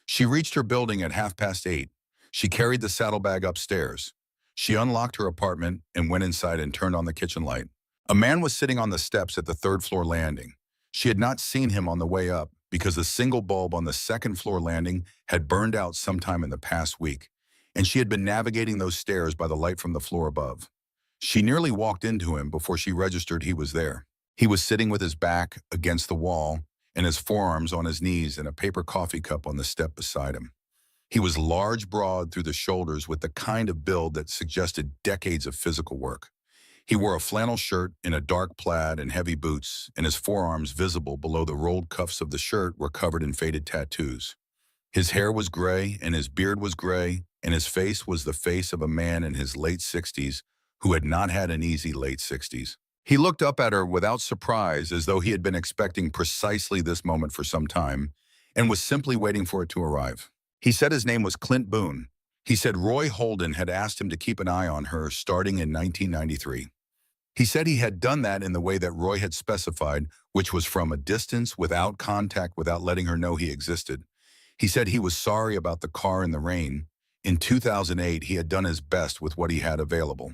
She reached her building at 8:30. She carried the saddlebag upstairs. She unlocked her apartment and went inside and turned on the kitchen light. A man was sitting on the steps at the 3rd-floor landing. She had not seen him on the way up because the single bulb on the 2nd-floor landing had burned out sometime in the past week, and she had been navigating those stairs by the light from the floor above. She nearly walked into him before she registered he was there. He was sitting with his back against the wall and his forearms on his knees and a paper coffee cup on the step beside him. He was large, broad through the shoulders with the kind of build that suggested decades of physical work. He wore a flannel shirt in a dark plaid and heavy boots, and his forearms, visible below the rolled cuffs of the shirt, were covered in faded tattoos. His hair was gray, and his beard was gray, and his face was the face of a man in his late 60s who had not had an easy late 60s. He looked up at her without surprise, as though he had been expecting precisely this moment for some time, and was simply waiting for it to arrive. He said his name was Clint Boone. He said Roy Holden had asked him to keep an eye on her starting in 1993. He said he had done that in the way that Roy had specified, which was from a distance, without contact, without letting her know he existed. He said he was sorry about the car in the rain. In 2008, he had done his best with what he had available.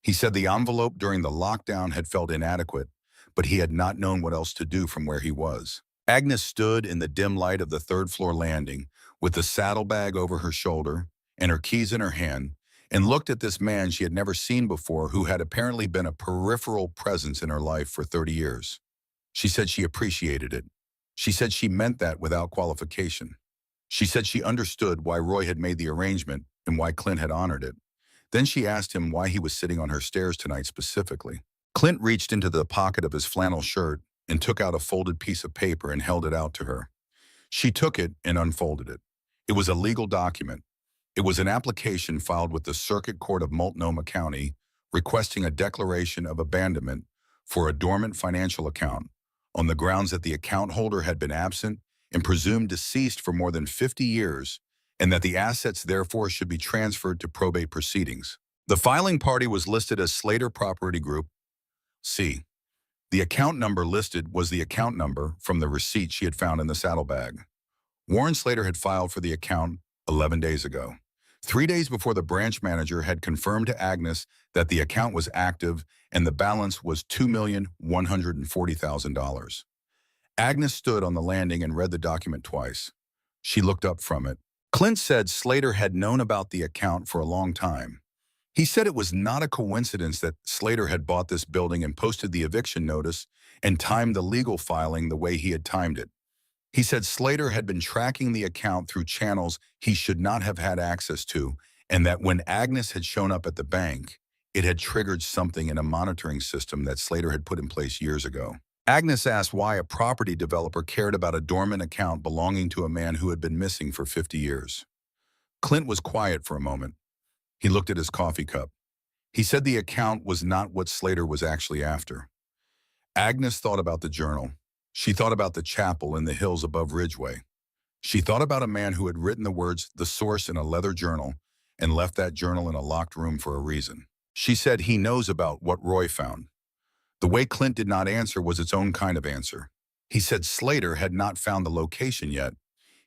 He said the envelope during the lockdown had felt inadequate, but he had not known what else to do from where he was. Agnes stood in the dim light of the 3rd-floor landing, with the saddlebag over her shoulder and her keys in her hand, and looked at this man she had never seen before who had apparently been a peripheral presence in her life for 30 years. She said she appreciated it. She said she meant that without qualification. She said she understood why Roy had made the arrangement and why Clint had honored it. Then she asked him why he was sitting on her stairs tonight specifically. Clint reached into the pocket of his flannel shirt and took out a folded piece of paper and held it out to her. She took it and unfolded it. It was a legal document. It was an application filed with the Circuit Court of Multnomah County requesting a declaration of abandonment for a dormant financial account on the grounds that the account holder had been absent and presumed deceased for more than 50 years and that the assets therefore should be transferred to probate proceedings. The filing party was listed as Slater Property Group, C. The account number listed was the account number from the receipt she had found in the saddlebag. Warren Slater had filed for the account 11 days ago, 3 days before the branch manager had confirmed to Agnes that the account was active and the balance was $2,140,000. Agnes stood on the landing and read the document twice. She looked up from it. Clint said Slater had known about the account for a long time. He said it was not a coincidence that Slater had bought this building and posted the eviction notice and timed the legal filing the way he had timed it. He said Slater had been tracking the account through channels he should not have had access to, and that when Agnes had shown up at the bank, it had triggered something in a monitoring system that Slater had put in place years ago. Agnes asked why a property developer cared about a dormant account belonging to a man who had been missing for 50 years. Clint was quiet for a moment. He looked at his coffee cup. He said the account was not what Slater was actually after. Agnes thought about the journal. She thought about the chapel in the hills above Ridgeway. She thought about a man who had written the words "The Source" in a leather journal and left that journal in a locked room for a reason. She said he knows about what Roy found. The way Clint did not answer was its own kind of answer. He said Slater had not found the location yet.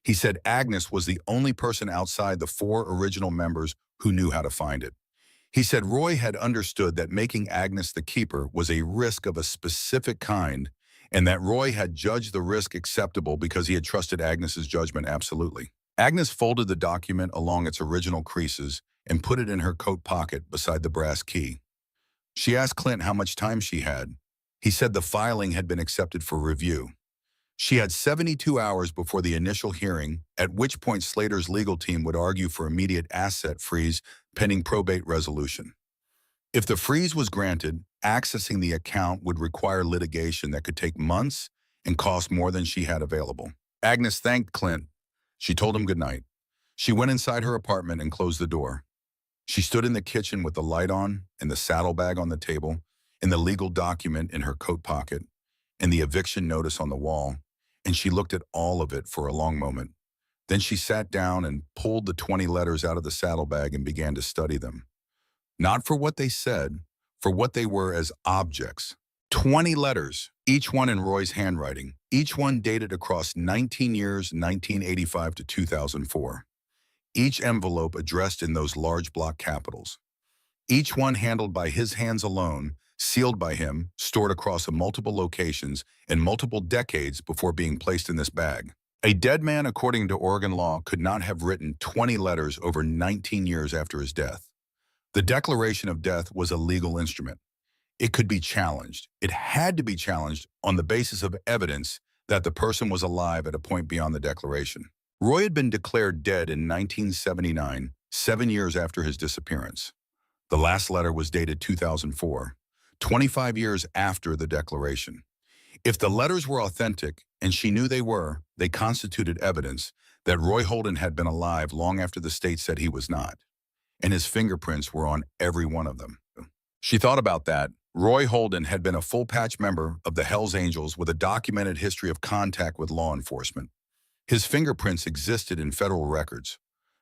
He said Agnes was the only person outside the 4 original members who knew how to find it. He said Roy had understood that making Agnes the keeper was a risk of a specific kind, and that Roy had judged the risk acceptable because he had trusted Agnes's judgment absolutely. Agnes folded the document along its original creases and put it in her coat pocket beside the brass key. She asked Clint how much time she had. He said the filing had been accepted for review. She had 72 hours before the initial hearing, at which point Slater's legal team would argue for immediate asset freeze pending probate resolution. If the freeze was granted, accessing the account would require litigation that could take months and cost more than she had available. Agnes thanked Clint. She told him goodnight. She went inside her apartment and closed the door. She stood in the kitchen with the light on and the saddlebag on the table and the legal document in her coat pocket and the eviction notice on the wall, and she looked at all of it for a long moment. Then she sat down and pulled the 20 letters out of the saddlebag and began to study them. Not for what they said, for what they were as objects. 20 letters, each one in Roy's handwriting, each one dated across 19 years, 1985 to 2004. Each envelope addressed in those large block capitals. Each one handled by his hands alone, sealed by him, stored across multiple locations and multiple decades before being placed in this bag. A dead man, according to Oregon law, could not have written 20 letters over 19 years after his death. The declaration of death was a legal instrument. It could be challenged. It had to be challenged on the basis of evidence that the person was alive at a point beyond the declaration. Roy had been declared dead in 1979, 7 years after his disappearance. The last letter was dated 2004, 25 years after the declaration. If the letters were authentic, and she knew they were, they constituted evidence that Roy Holden had been alive long after the state said he was not, and his fingerprints were on every one of them. She thought about that. Roy Holden had been a full-patch member of the Hells Angels with a documented history of contact with law enforcement. His fingerprints existed in federal records.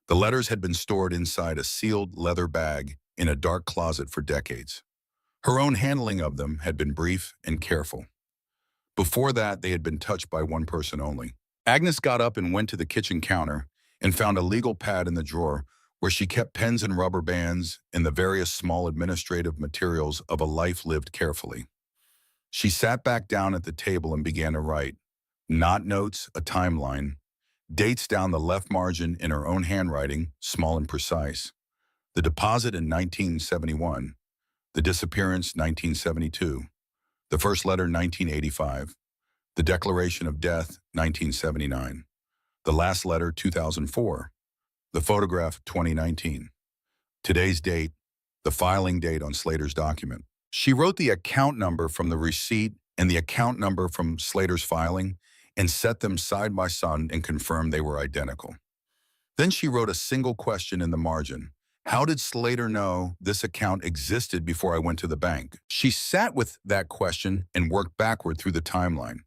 The letters had been stored inside a sealed leather bag in a dark closet for decades. Her own handling of them had been brief and careful. Before that, they had been touched by one person only. Agnes got up and went to the kitchen counter and found a legal pad in the drawer where she kept pens and rubber bands and the various small administrative materials of a life lived carefully. She sat back down at the table and began to write. Not notes, a timeline. Dates down the left margin in her own handwriting, small and precise. The deposit in 1971. The disappearance 1972. The first letter 1985. The declaration of death 1979. The last letter 2004. The photograph 2019. Today's date, the filing date on Slater's document. She wrote the account number from the receipt and the account number from Slater's filing and set them side by side and confirmed they were identical. Then she wrote a single question in the margin. How did Slater know this account existed before I went to the bank? She sat with that question and worked backward through the timeline.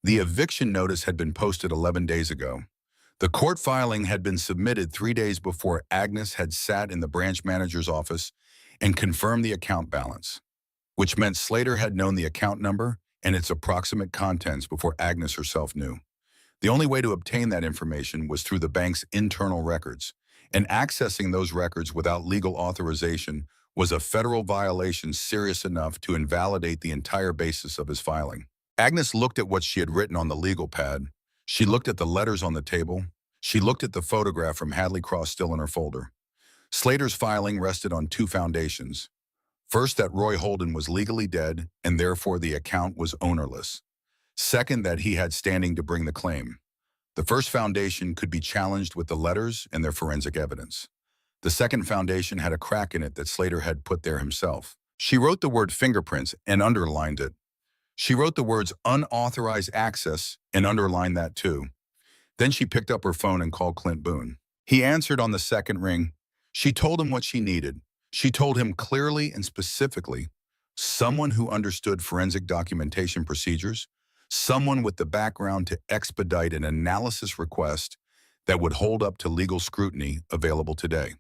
The eviction notice had been posted 11 days ago. The court filing had been submitted 3 days before Agnes had sat in the branch manager's office and confirmed the account balance, which meant Slater had known the account number and its approximate contents before Agnes herself knew. The only way to obtain that information was through the bank's internal records, and accessing those records without legal authorization was a federal violation serious enough to invalidate the entire basis of his filing. Agnes looked at what she had written on the legal pad. She looked at the letters on the table. She looked at the photograph from Hadley Cross still in her folder. Slater's filing rested on two foundations. First, that Roy Holden was legally dead, and therefore the account was ownerless. Second, that he had standing to bring the claim. The first foundation could be challenged with the letters and their forensic evidence. The second foundation had a crack in it that Slater had put there himself. She wrote the word fingerprints and underlined it. She wrote the words unauthorized access and underlined that too. Then she picked up her phone and called Clint Boone. He answered on the second ring. She told him what she needed. She told him clearly and specifically, someone who understood forensic documentation procedures, someone with the background to expedite an analysis request that would hold up to legal scrutiny available today.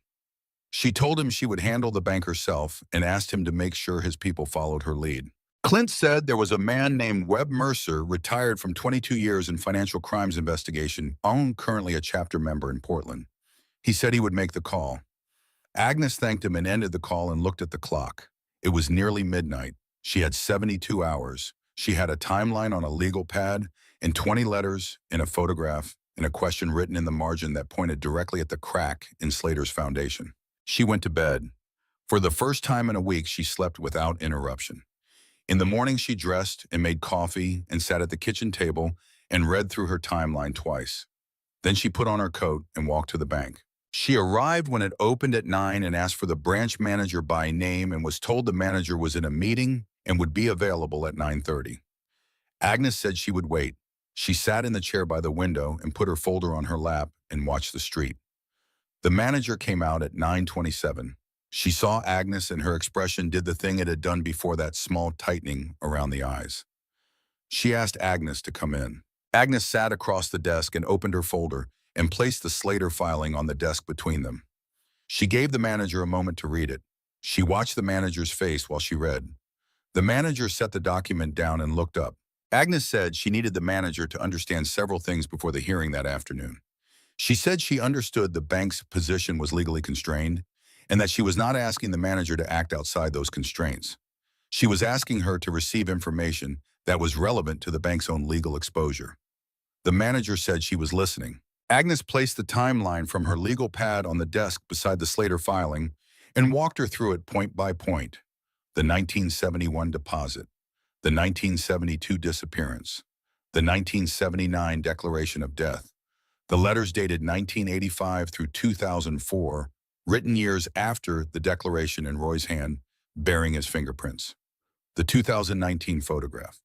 She told him she would handle the bank herself and asked him to make sure his people followed her lead. Clint said there was a man named Webb Mercer, retired from 22 years in financial crimes investigation, currently a chapter member in Portland. He said he would make the call. Agnes thanked him and ended the call and looked at the clock. It was nearly midnight. She had 72 hours. She had a timeline on a legal pad and 20 letters and a photograph and a question written in the margin that pointed directly at the crack in Slater's foundation. She went to bed. For the first time in a week, she slept without interruption. In the morning, she dressed and made coffee and sat at the kitchen table and read through her timeline twice. Then she put on her coat and walked to the bank. She arrived when it opened at 9 and asked for the branch manager by name and was told the manager was in a meeting and would be available at 9:30. Agnes said she would wait. She sat in the chair by the window and put her folder on her lap and watched the street. The manager came out at 9:27. She saw Agnes and her expression did the thing it had done before, that small tightening around the eyes. She asked Agnes to come in. Agnes sat across the desk and opened her folder and placed the Slater filing on the desk between them. She gave the manager a moment to read it. She watched the manager's face while she read. The manager set the document down and looked up. Agnes said she needed the manager to understand several things before the hearing that afternoon. She said she understood the bank's position was legally constrained and that she was not asking the manager to act outside those constraints. She was asking her to receive information that was relevant to the bank's own legal exposure. The manager said she was listening. Agnes placed the timeline from her legal pad on the desk beside the Slater filing and walked her through it point by point. The 1971 deposit, the 1972 disappearance, the 1979 declaration of death, the letters dated 1985 through 2004, written years after the declaration in Roy's hand, bearing his fingerprints, the 2019 photograph,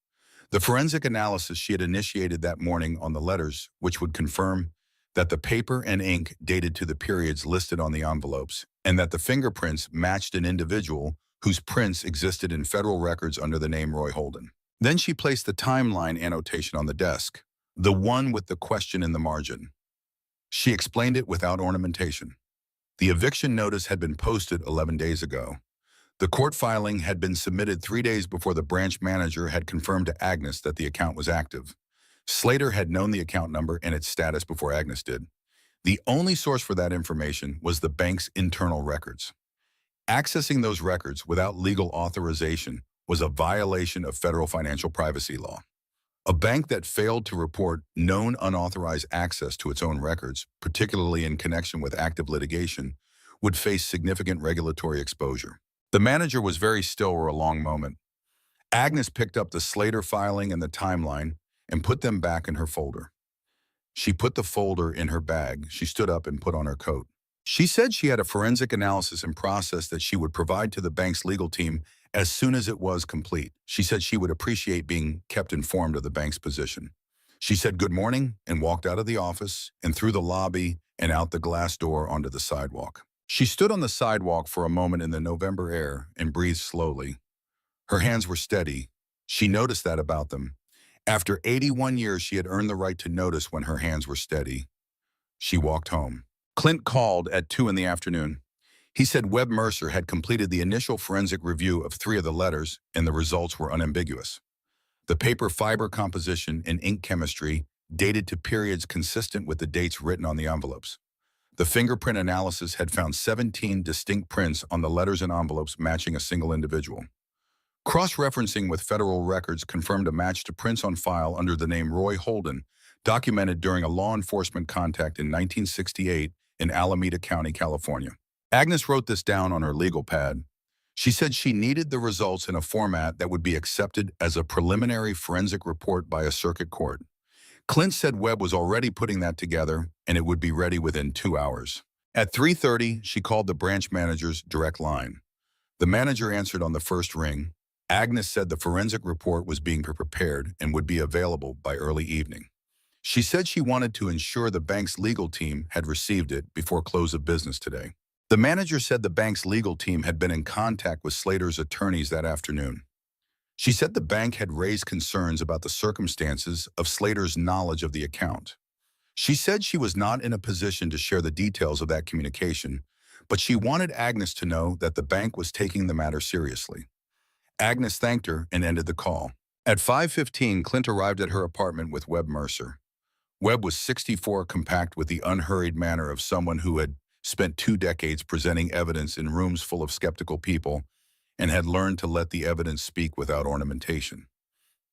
the forensic analysis she had initiated that morning on the letters, which would confirm that the paper and ink dated to the periods listed on the envelopes, and that the fingerprints matched an individual whose prints existed in federal records under the name Roy Holden. Then she placed the timeline annotation on the desk, the one with the question in the margin. She explained it without ornamentation. The eviction notice had been posted 11 days ago. The court filing had been submitted 3 days before the branch manager had confirmed to Agnes that the account was active. Slater had known the account number and its status before Agnes did. The only source for that information was the bank's internal records. Accessing those records without legal authorization was a violation of federal financial privacy law. A bank that failed to report known unauthorized access to its own records, particularly in connection with active litigation, would face significant regulatory exposure. The manager was very still for a long moment. Agnes picked up the Slater filing and the timeline and put them back in her folder. She put the folder in her bag. She stood up and put on her coat. She said she had a forensic analysis in process that she would provide to the bank's legal team as soon as it was complete. She said she would appreciate being kept informed of the bank's position. She said good morning and walked out of the office and through the lobby and out the glass door onto the sidewalk. She stood on the sidewalk for a moment in the November air and breathed slowly. Her hands were steady. She noticed that about them. After 81 years, she had earned the right to notice when her hands were steady. She walked home. Clint called at 2 in the afternoon. He said Webb Mercer had completed the initial forensic review of 3 of the letters, and the results were unambiguous. The paper fiber composition and ink chemistry dated to periods consistent with the dates written on the envelopes. The fingerprint analysis had found 17 distinct prints on the letters and envelopes matching a single individual. Cross-referencing with federal records confirmed a match to prints on file under the name Roy Holden, documented during a law enforcement contact in 1968 in Alameda County, California. Agnes wrote this down on her legal pad. She said she needed the results in a format that would be accepted as a preliminary forensic report by a circuit court. Clint said Webb was already putting that together, and it would be ready within 2 hours. At 3:30, she called the branch manager's direct line. The manager answered on the first ring. Agnes said the forensic report was being prepared and would be available by early evening. She said she wanted to ensure the bank's legal team had received it before close of business today. The manager said the bank's legal team had been in contact with Slater's attorneys that afternoon. She said the bank had raised concerns about the circumstances of Slater's knowledge of the account. She said she was not in a position to share the details of that communication, but she wanted Agnes to know that the bank was taking the matter seriously. Agnes thanked her and ended the call. At 5:15, Clint arrived at her apartment with Webb Mercer. Webb was 64, compact with the unhurried manner of someone who had spent 2 decades presenting evidence in rooms full of skeptical people and had learned to let the evidence speak without ornamentation.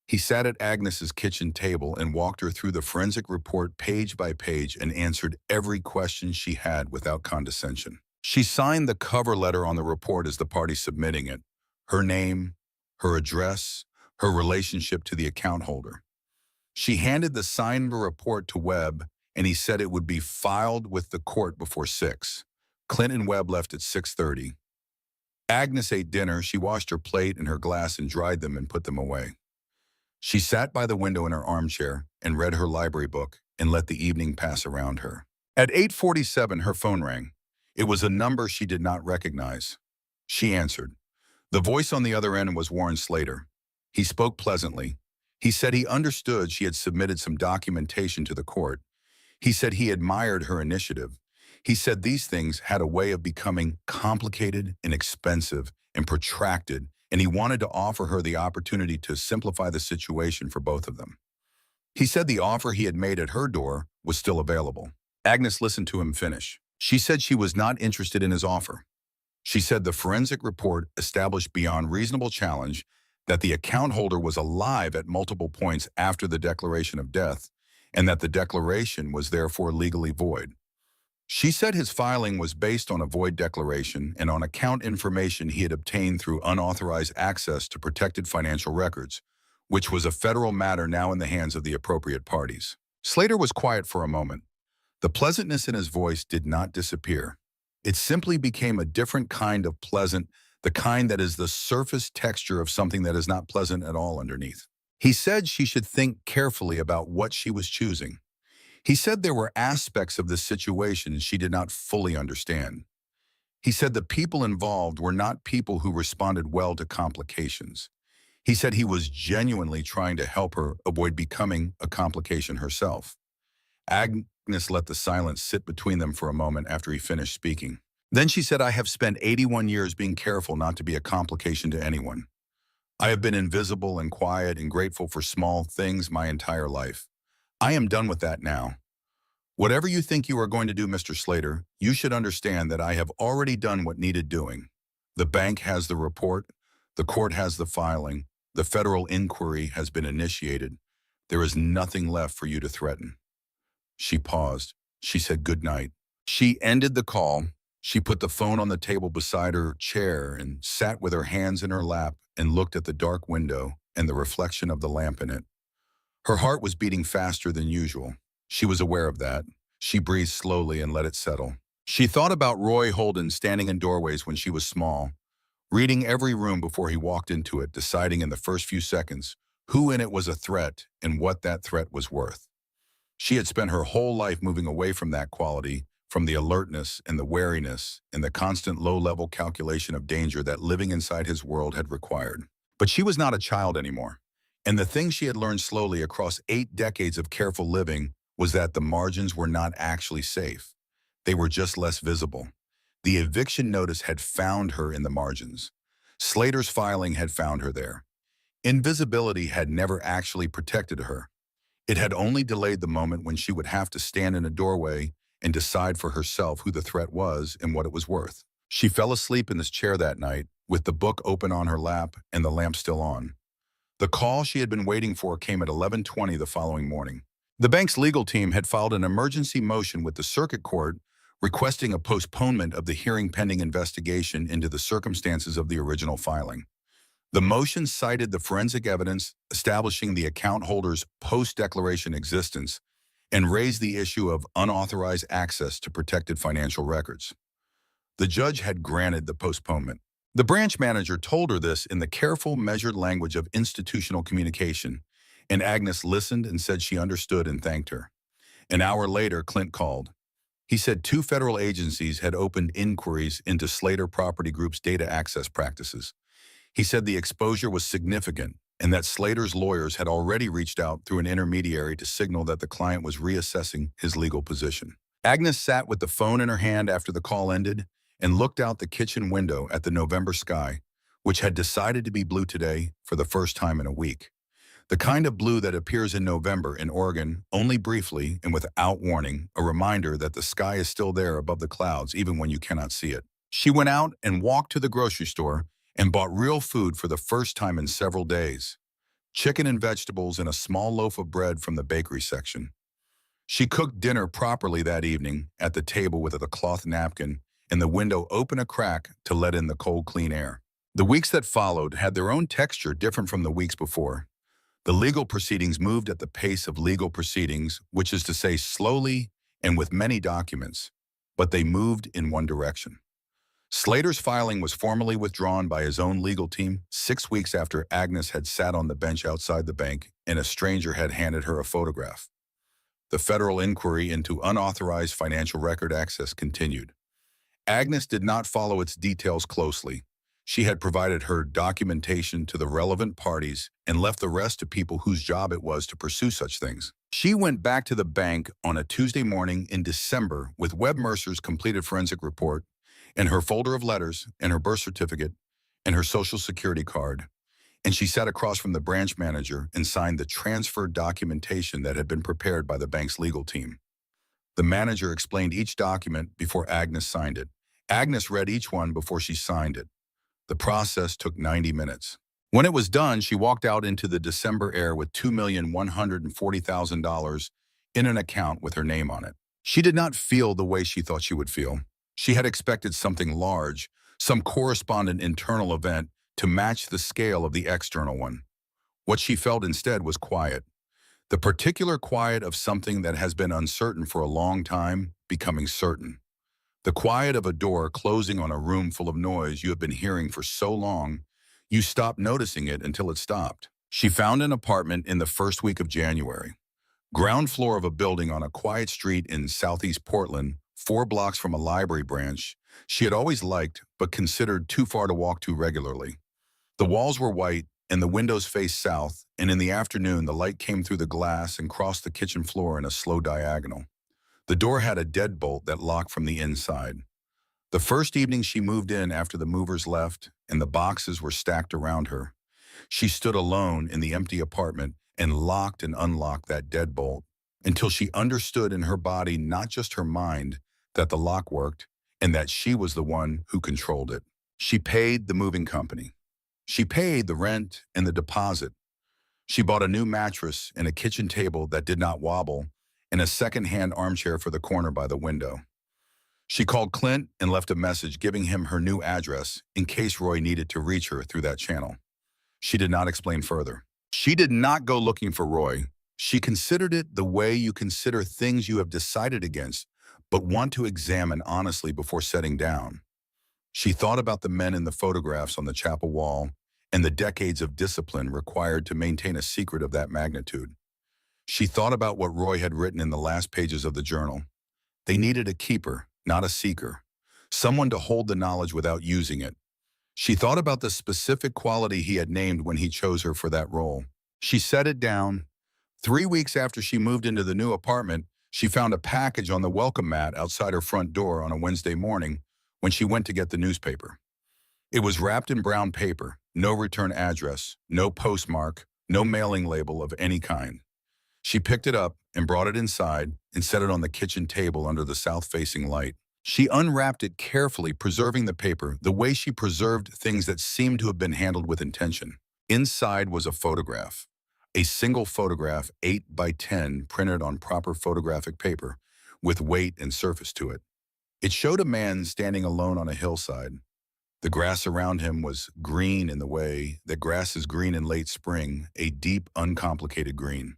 He sat at Agnes's kitchen table and walked her through the forensic report page by page and answered every question she had without condescension. She signed the cover letter on the report as the party submitting it, her name, her address, her relationship to the account holder. She handed the signed report to Webb, and he said it would be filed with the court before 6. Clint and Webb left at 6:30. Agnes ate dinner. She washed her plate and her glass and dried them and put them away. She sat by the window in her armchair and read her library book and let the evening pass around her. At 8:47, her phone rang. It was a number she did not recognize. She answered. The voice on the other end was Warren Slater. He spoke pleasantly. He said he understood she had submitted some documentation to the court. He said he admired her initiative. He said these things had a way of becoming complicated and expensive and protracted, and he wanted to offer her the opportunity to simplify the situation for both of them. He said the offer he had made at her door was still available. Agnes listened to him finish. She said she was not interested in his offer. She said the forensic report established beyond reasonable challenge that the account holder was alive at multiple points after the declaration of death, and that the declaration was therefore legally void. She said his filing was based on a void declaration and on account information he had obtained through unauthorized access to protected financial records, which was a federal matter now in the hands of the appropriate parties. Slater was quiet for a moment. The pleasantness in his voice did not disappear. It simply became a different kind of pleasant, the kind that is the surface texture of something that is not pleasant at all underneath. He said she should think carefully about what she was choosing. He said there were aspects of this situation she did not fully understand. He said the people involved were not people who responded well to complications. He said he was genuinely trying to help her avoid becoming a complication herself. Agnes let the silence sit between them for a moment after he finished speaking. Then she said, I have spent 81 years being careful not to be a complication to anyone. I have been invisible and quiet and grateful for small things my entire life. I am done with that now. Whatever you think you are going to do, Mr. Slater, you should understand that I have already done what needed doing. The bank has the report. The court has the filing. The federal inquiry has been initiated. There is nothing left for you to threaten. She paused. She said good night. She ended the call. She put the phone on the table beside her chair and sat with her hands in her lap and looked at the dark window and the reflection of the lamp in it. Her heart was beating faster than usual. She was aware of that. She breathed slowly and let it settle. She thought about Roy Holden standing in doorways when she was small, reading every room before he walked into it, deciding in the first few seconds who in it was a threat, and what that threat was worth. She had spent her whole life moving away from that quality, from the alertness and the wariness and the constant low-level calculation of danger that living inside his world had required. But she was not a child anymore. And the thing she had learned slowly across 8 decades of careful living was that the margins were not actually safe. They were just less visible. The eviction notice had found her in the margins. Slater's filing had found her there. Invisibility had never actually protected her. It had only delayed the moment when she would have to stand in a doorway and decide for herself who the threat was and what it was worth. She fell asleep in this chair that night, with the book open on her lap and the lamp still on. The call she had been waiting for came at 11:20 the following morning. The bank's legal team had filed an emergency motion with the circuit court requesting a postponement of the hearing pending investigation into the circumstances of the original filing. The motion cited the forensic evidence establishing the account holder's post-declaration existence and raised the issue of unauthorized access to protected financial records. The judge had granted the postponement. The branch manager told her this in the careful, measured language of institutional communication, and Agnes listened and said she understood and thanked her. An hour later, Clint called. He said 2 federal agencies had opened inquiries into Slater Property Group's data access practices. He said the exposure was significant and that Slater's lawyers had already reached out through an intermediary to signal that the client was reassessing his legal position. Agnes sat with the phone in her hand after the call ended and looked out the kitchen window at the November sky, which had decided to be blue today for the first time in a week. The kind of blue that appears in November in Oregon only briefly and without warning, a reminder that the sky is still there above the clouds even when you cannot see it. She went out and walked to the grocery store and bought real food for the first time in several days. Chicken and vegetables and a small loaf of bread from the bakery section. She cooked dinner properly that evening at the table with a cloth napkin and the window open a crack to let in the cold, clean air. The weeks that followed had their own texture different from the weeks before. The legal proceedings moved at the pace of legal proceedings, which is to say slowly and with many documents, but they moved in one direction. Slater's filing was formally withdrawn by his own legal team 6 weeks after Agnes had sat on the bench outside the bank and a stranger had handed her a photograph. The federal inquiry into unauthorized financial record access continued. Agnes did not follow its details closely. She had provided her documentation to the relevant parties and left the rest to people whose job it was to pursue such things. She went back to the bank on a Tuesday morning in December with Webb Mercer's completed forensic report and her folder of letters and her birth certificate and her social security card, and she sat across from the branch manager and signed the transfer documentation that had been prepared by the bank's legal team. The manager explained each document before Agnes signed it. Agnes read each one before she signed it. The process took 90 minutes. When it was done, she walked out into the December air with $2,140,000 in an account with her name on it. She did not feel the way she thought she would feel. She had expected something large, some correspondent internal event to match the scale of the external one. What she felt instead was quiet. The particular quiet of something that has been uncertain for a long time becoming certain. The quiet of a door closing on a room full of noise you have been hearing for so long, you stopped noticing it until it stopped. She found an apartment in the first week of January. Ground floor of a building on a quiet street in southeast Portland, 4 blocks from a library branch she had always liked but considered too far to walk to regularly. The walls were white and the windows faced south, and in the afternoon the light came through the glass and crossed the kitchen floor in a slow diagonal. The door had a deadbolt that locked from the inside. The first evening she moved in after the movers left and the boxes were stacked around her, she stood alone in the empty apartment and locked and unlocked that deadbolt until she understood in her body, not just her mind, that the lock worked and that she was the one who controlled it. She paid the moving company. She paid the rent and the deposit. She bought a new mattress and a kitchen table that did not wobble and a second-hand armchair for the corner by the window. She called Clint and left a message giving him her new address in case Roy needed to reach her through that channel. She did not explain further. She did not go looking for Roy. She considered it the way you consider things you have decided against, but want to examine honestly before setting down. She thought about the men in the photographs on the chapel wall and the decades of discipline required to maintain a secret of that magnitude. She thought about what Roy had written in the last pages of the journal. They needed a keeper, not a seeker, someone to hold the knowledge without using it. She thought about the specific quality he had named when he chose her for that role. She set it down. 3 weeks after she moved into the new apartment, she found a package on the welcome mat outside her front door on a Wednesday morning when she went to get the newspaper. It was wrapped in brown paper, no return address, no postmark, no mailing label of any kind. She picked it up and brought it inside and set it on the kitchen table under the south-facing light. She unwrapped it carefully, preserving the paper the way she preserved things that seemed to have been handled with intention. Inside was a photograph. A single photograph, 8 by 10, printed on proper photographic paper, with weight and surface to it. It showed a man standing alone on a hillside. The grass around him was green in the way that grass is green in late spring, a deep, uncomplicated green.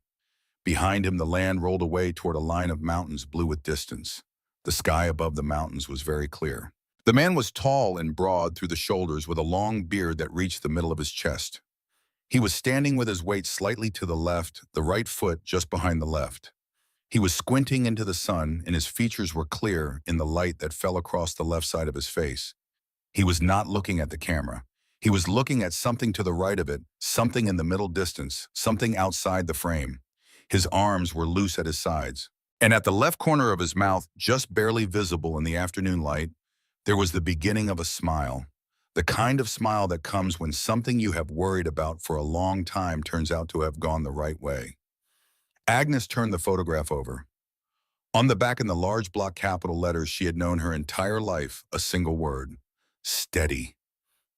Behind him, the land rolled away toward a line of mountains blue with distance. The sky above the mountains was very clear. The man was tall and broad through the shoulders with a long beard that reached the middle of his chest. He was standing with his weight slightly to the left, the right foot just behind the left. He was squinting into the sun, and his features were clear in the light that fell across the left side of his face. He was not looking at the camera. He was looking at something to the right of it, something in the middle distance, something outside the frame. His arms were loose at his sides. And at the left corner of his mouth, just barely visible in the afternoon light, there was the beginning of a smile. The kind of smile that comes when something you have worried about for a long time turns out to have gone the right way. Agnes turned the photograph over. On the back in the large block capital letters she had known her entire life, a single word: steady.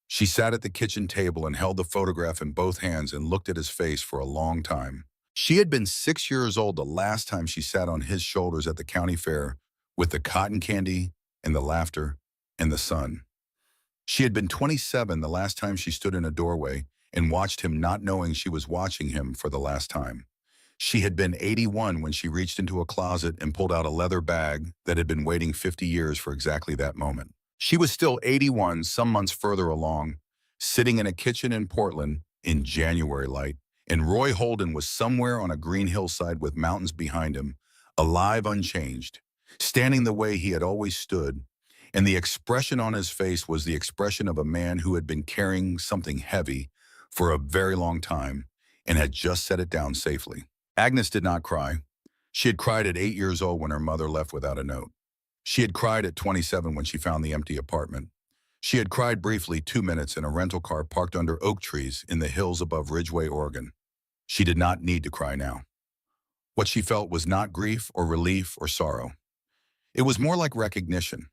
She sat at the kitchen table and held the photograph in both hands and looked at his face for a long time. She had been 6 years old the last time she sat on his shoulders at the county fair with the cotton candy and the laughter and the sun. She had been 27 the last time she stood in a doorway and watched him, not knowing she was watching him for the last time. She had been 81 when she reached into a closet and pulled out a leather bag that had been waiting 50 years for exactly that moment. She was still 81 some months further along, sitting in a kitchen in Portland in January light, and Roy Holden was somewhere on a green hillside with mountains behind him, alive, unchanged, standing the way he had always stood, and the expression on his face was the expression of a man who had been carrying something heavy for a very long time and had just set it down safely. Agnes did not cry. She had cried at 8 years old when her mother left without a note. She had cried at 27 when she found the empty apartment. She had cried briefly 2 minutes in a rental car parked under oak trees in the hills above Ridgeway, Oregon. She did not need to cry now. What she felt was not grief or relief or sorrow. It was more like recognition.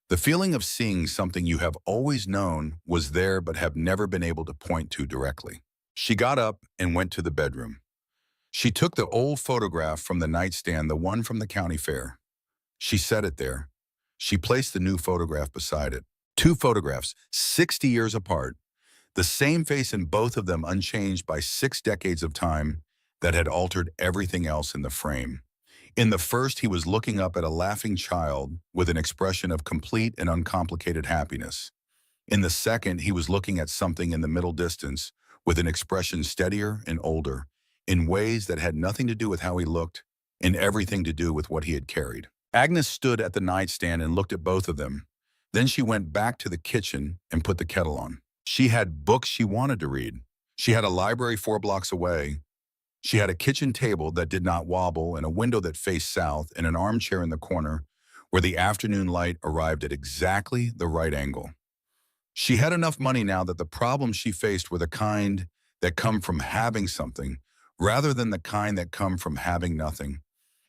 The feeling of seeing something you have always known was there but have never been able to point to directly. She got up and went to the bedroom. She took the old photograph from the nightstand, the one from the county fair. She set it there. She placed the new photograph beside it. 2 photographs, 60 years apart, the same face in both of them unchanged by 6 decades of time that had altered everything else in the frame. In the first, he was looking up at a laughing child with an expression of complete and uncomplicated happiness. In the second, he was looking at something in the middle distance with an expression steadier and older, in ways that had nothing to do with how he looked and everything to do with what he had carried. Agnes stood at the nightstand and looked at both of them. Then she went back to the kitchen and put the kettle on. She had books she wanted to read. She had a library 4 blocks away. She had a kitchen table that did not wobble and a window that faced south and an armchair in the corner where the afternoon light arrived at exactly the right angle. She had enough money now that the problems she faced were the kind that come from having something rather than the kind that come from having nothing.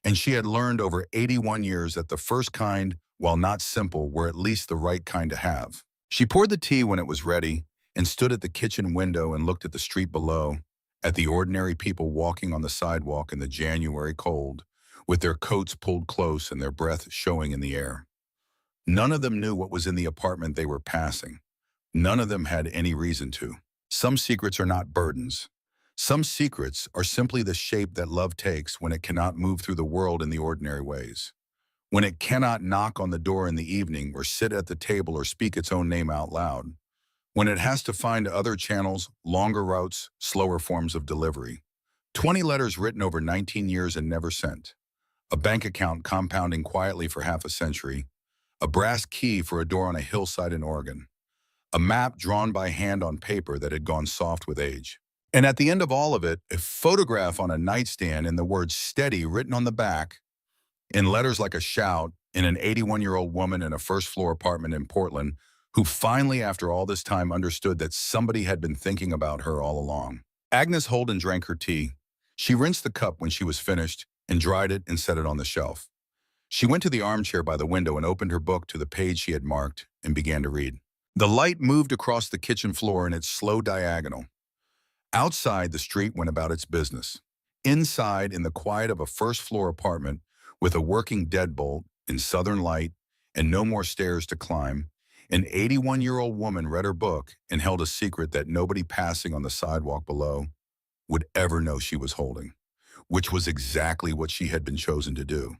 And she had learned over 81 years that the first kind, while not simple, were at least the right kind to have. She poured the tea when it was ready and stood at the kitchen window and looked at the street below, at the ordinary people walking on the sidewalk in the January cold, with their coats pulled close and their breath showing in the air. None of them knew what was in the apartment they were passing. None of them had any reason to. Some secrets are not burdens. Some secrets are simply the shape that love takes when it cannot move through the world in the ordinary ways. When it cannot knock on the door in the evening or sit at the table or speak its own name out loud. when it has to find other channels, longer routes, slower forms of delivery. 20 letters written over 19 years and never sent. A bank account compounding quietly for half a century. A brass key for a door on a hillside in Oregon. A map drawn by hand on paper that had gone soft with age. And at the end of all of it, a photograph on a nightstand and the word steady written on the back, in letters like a shout, in an 81-year-old woman in a first-floor apartment in Portland who finally, after all this time, understood that somebody had been thinking about her all along. Agnes Holden drank her tea. She rinsed the cup when she was finished and dried it and set it on the shelf. She went to the armchair by the window and opened her book to the page she had marked and began to read. The light moved across the kitchen floor in its slow diagonal. Outside, the street went about its business. Inside, in the quiet of a first-floor apartment with a working deadbolt in southern light and no more stairs to climb, an 81-year-old woman read her book and held a secret that nobody passing on the sidewalk below would ever know she was holding, which was exactly what she had been chosen to do.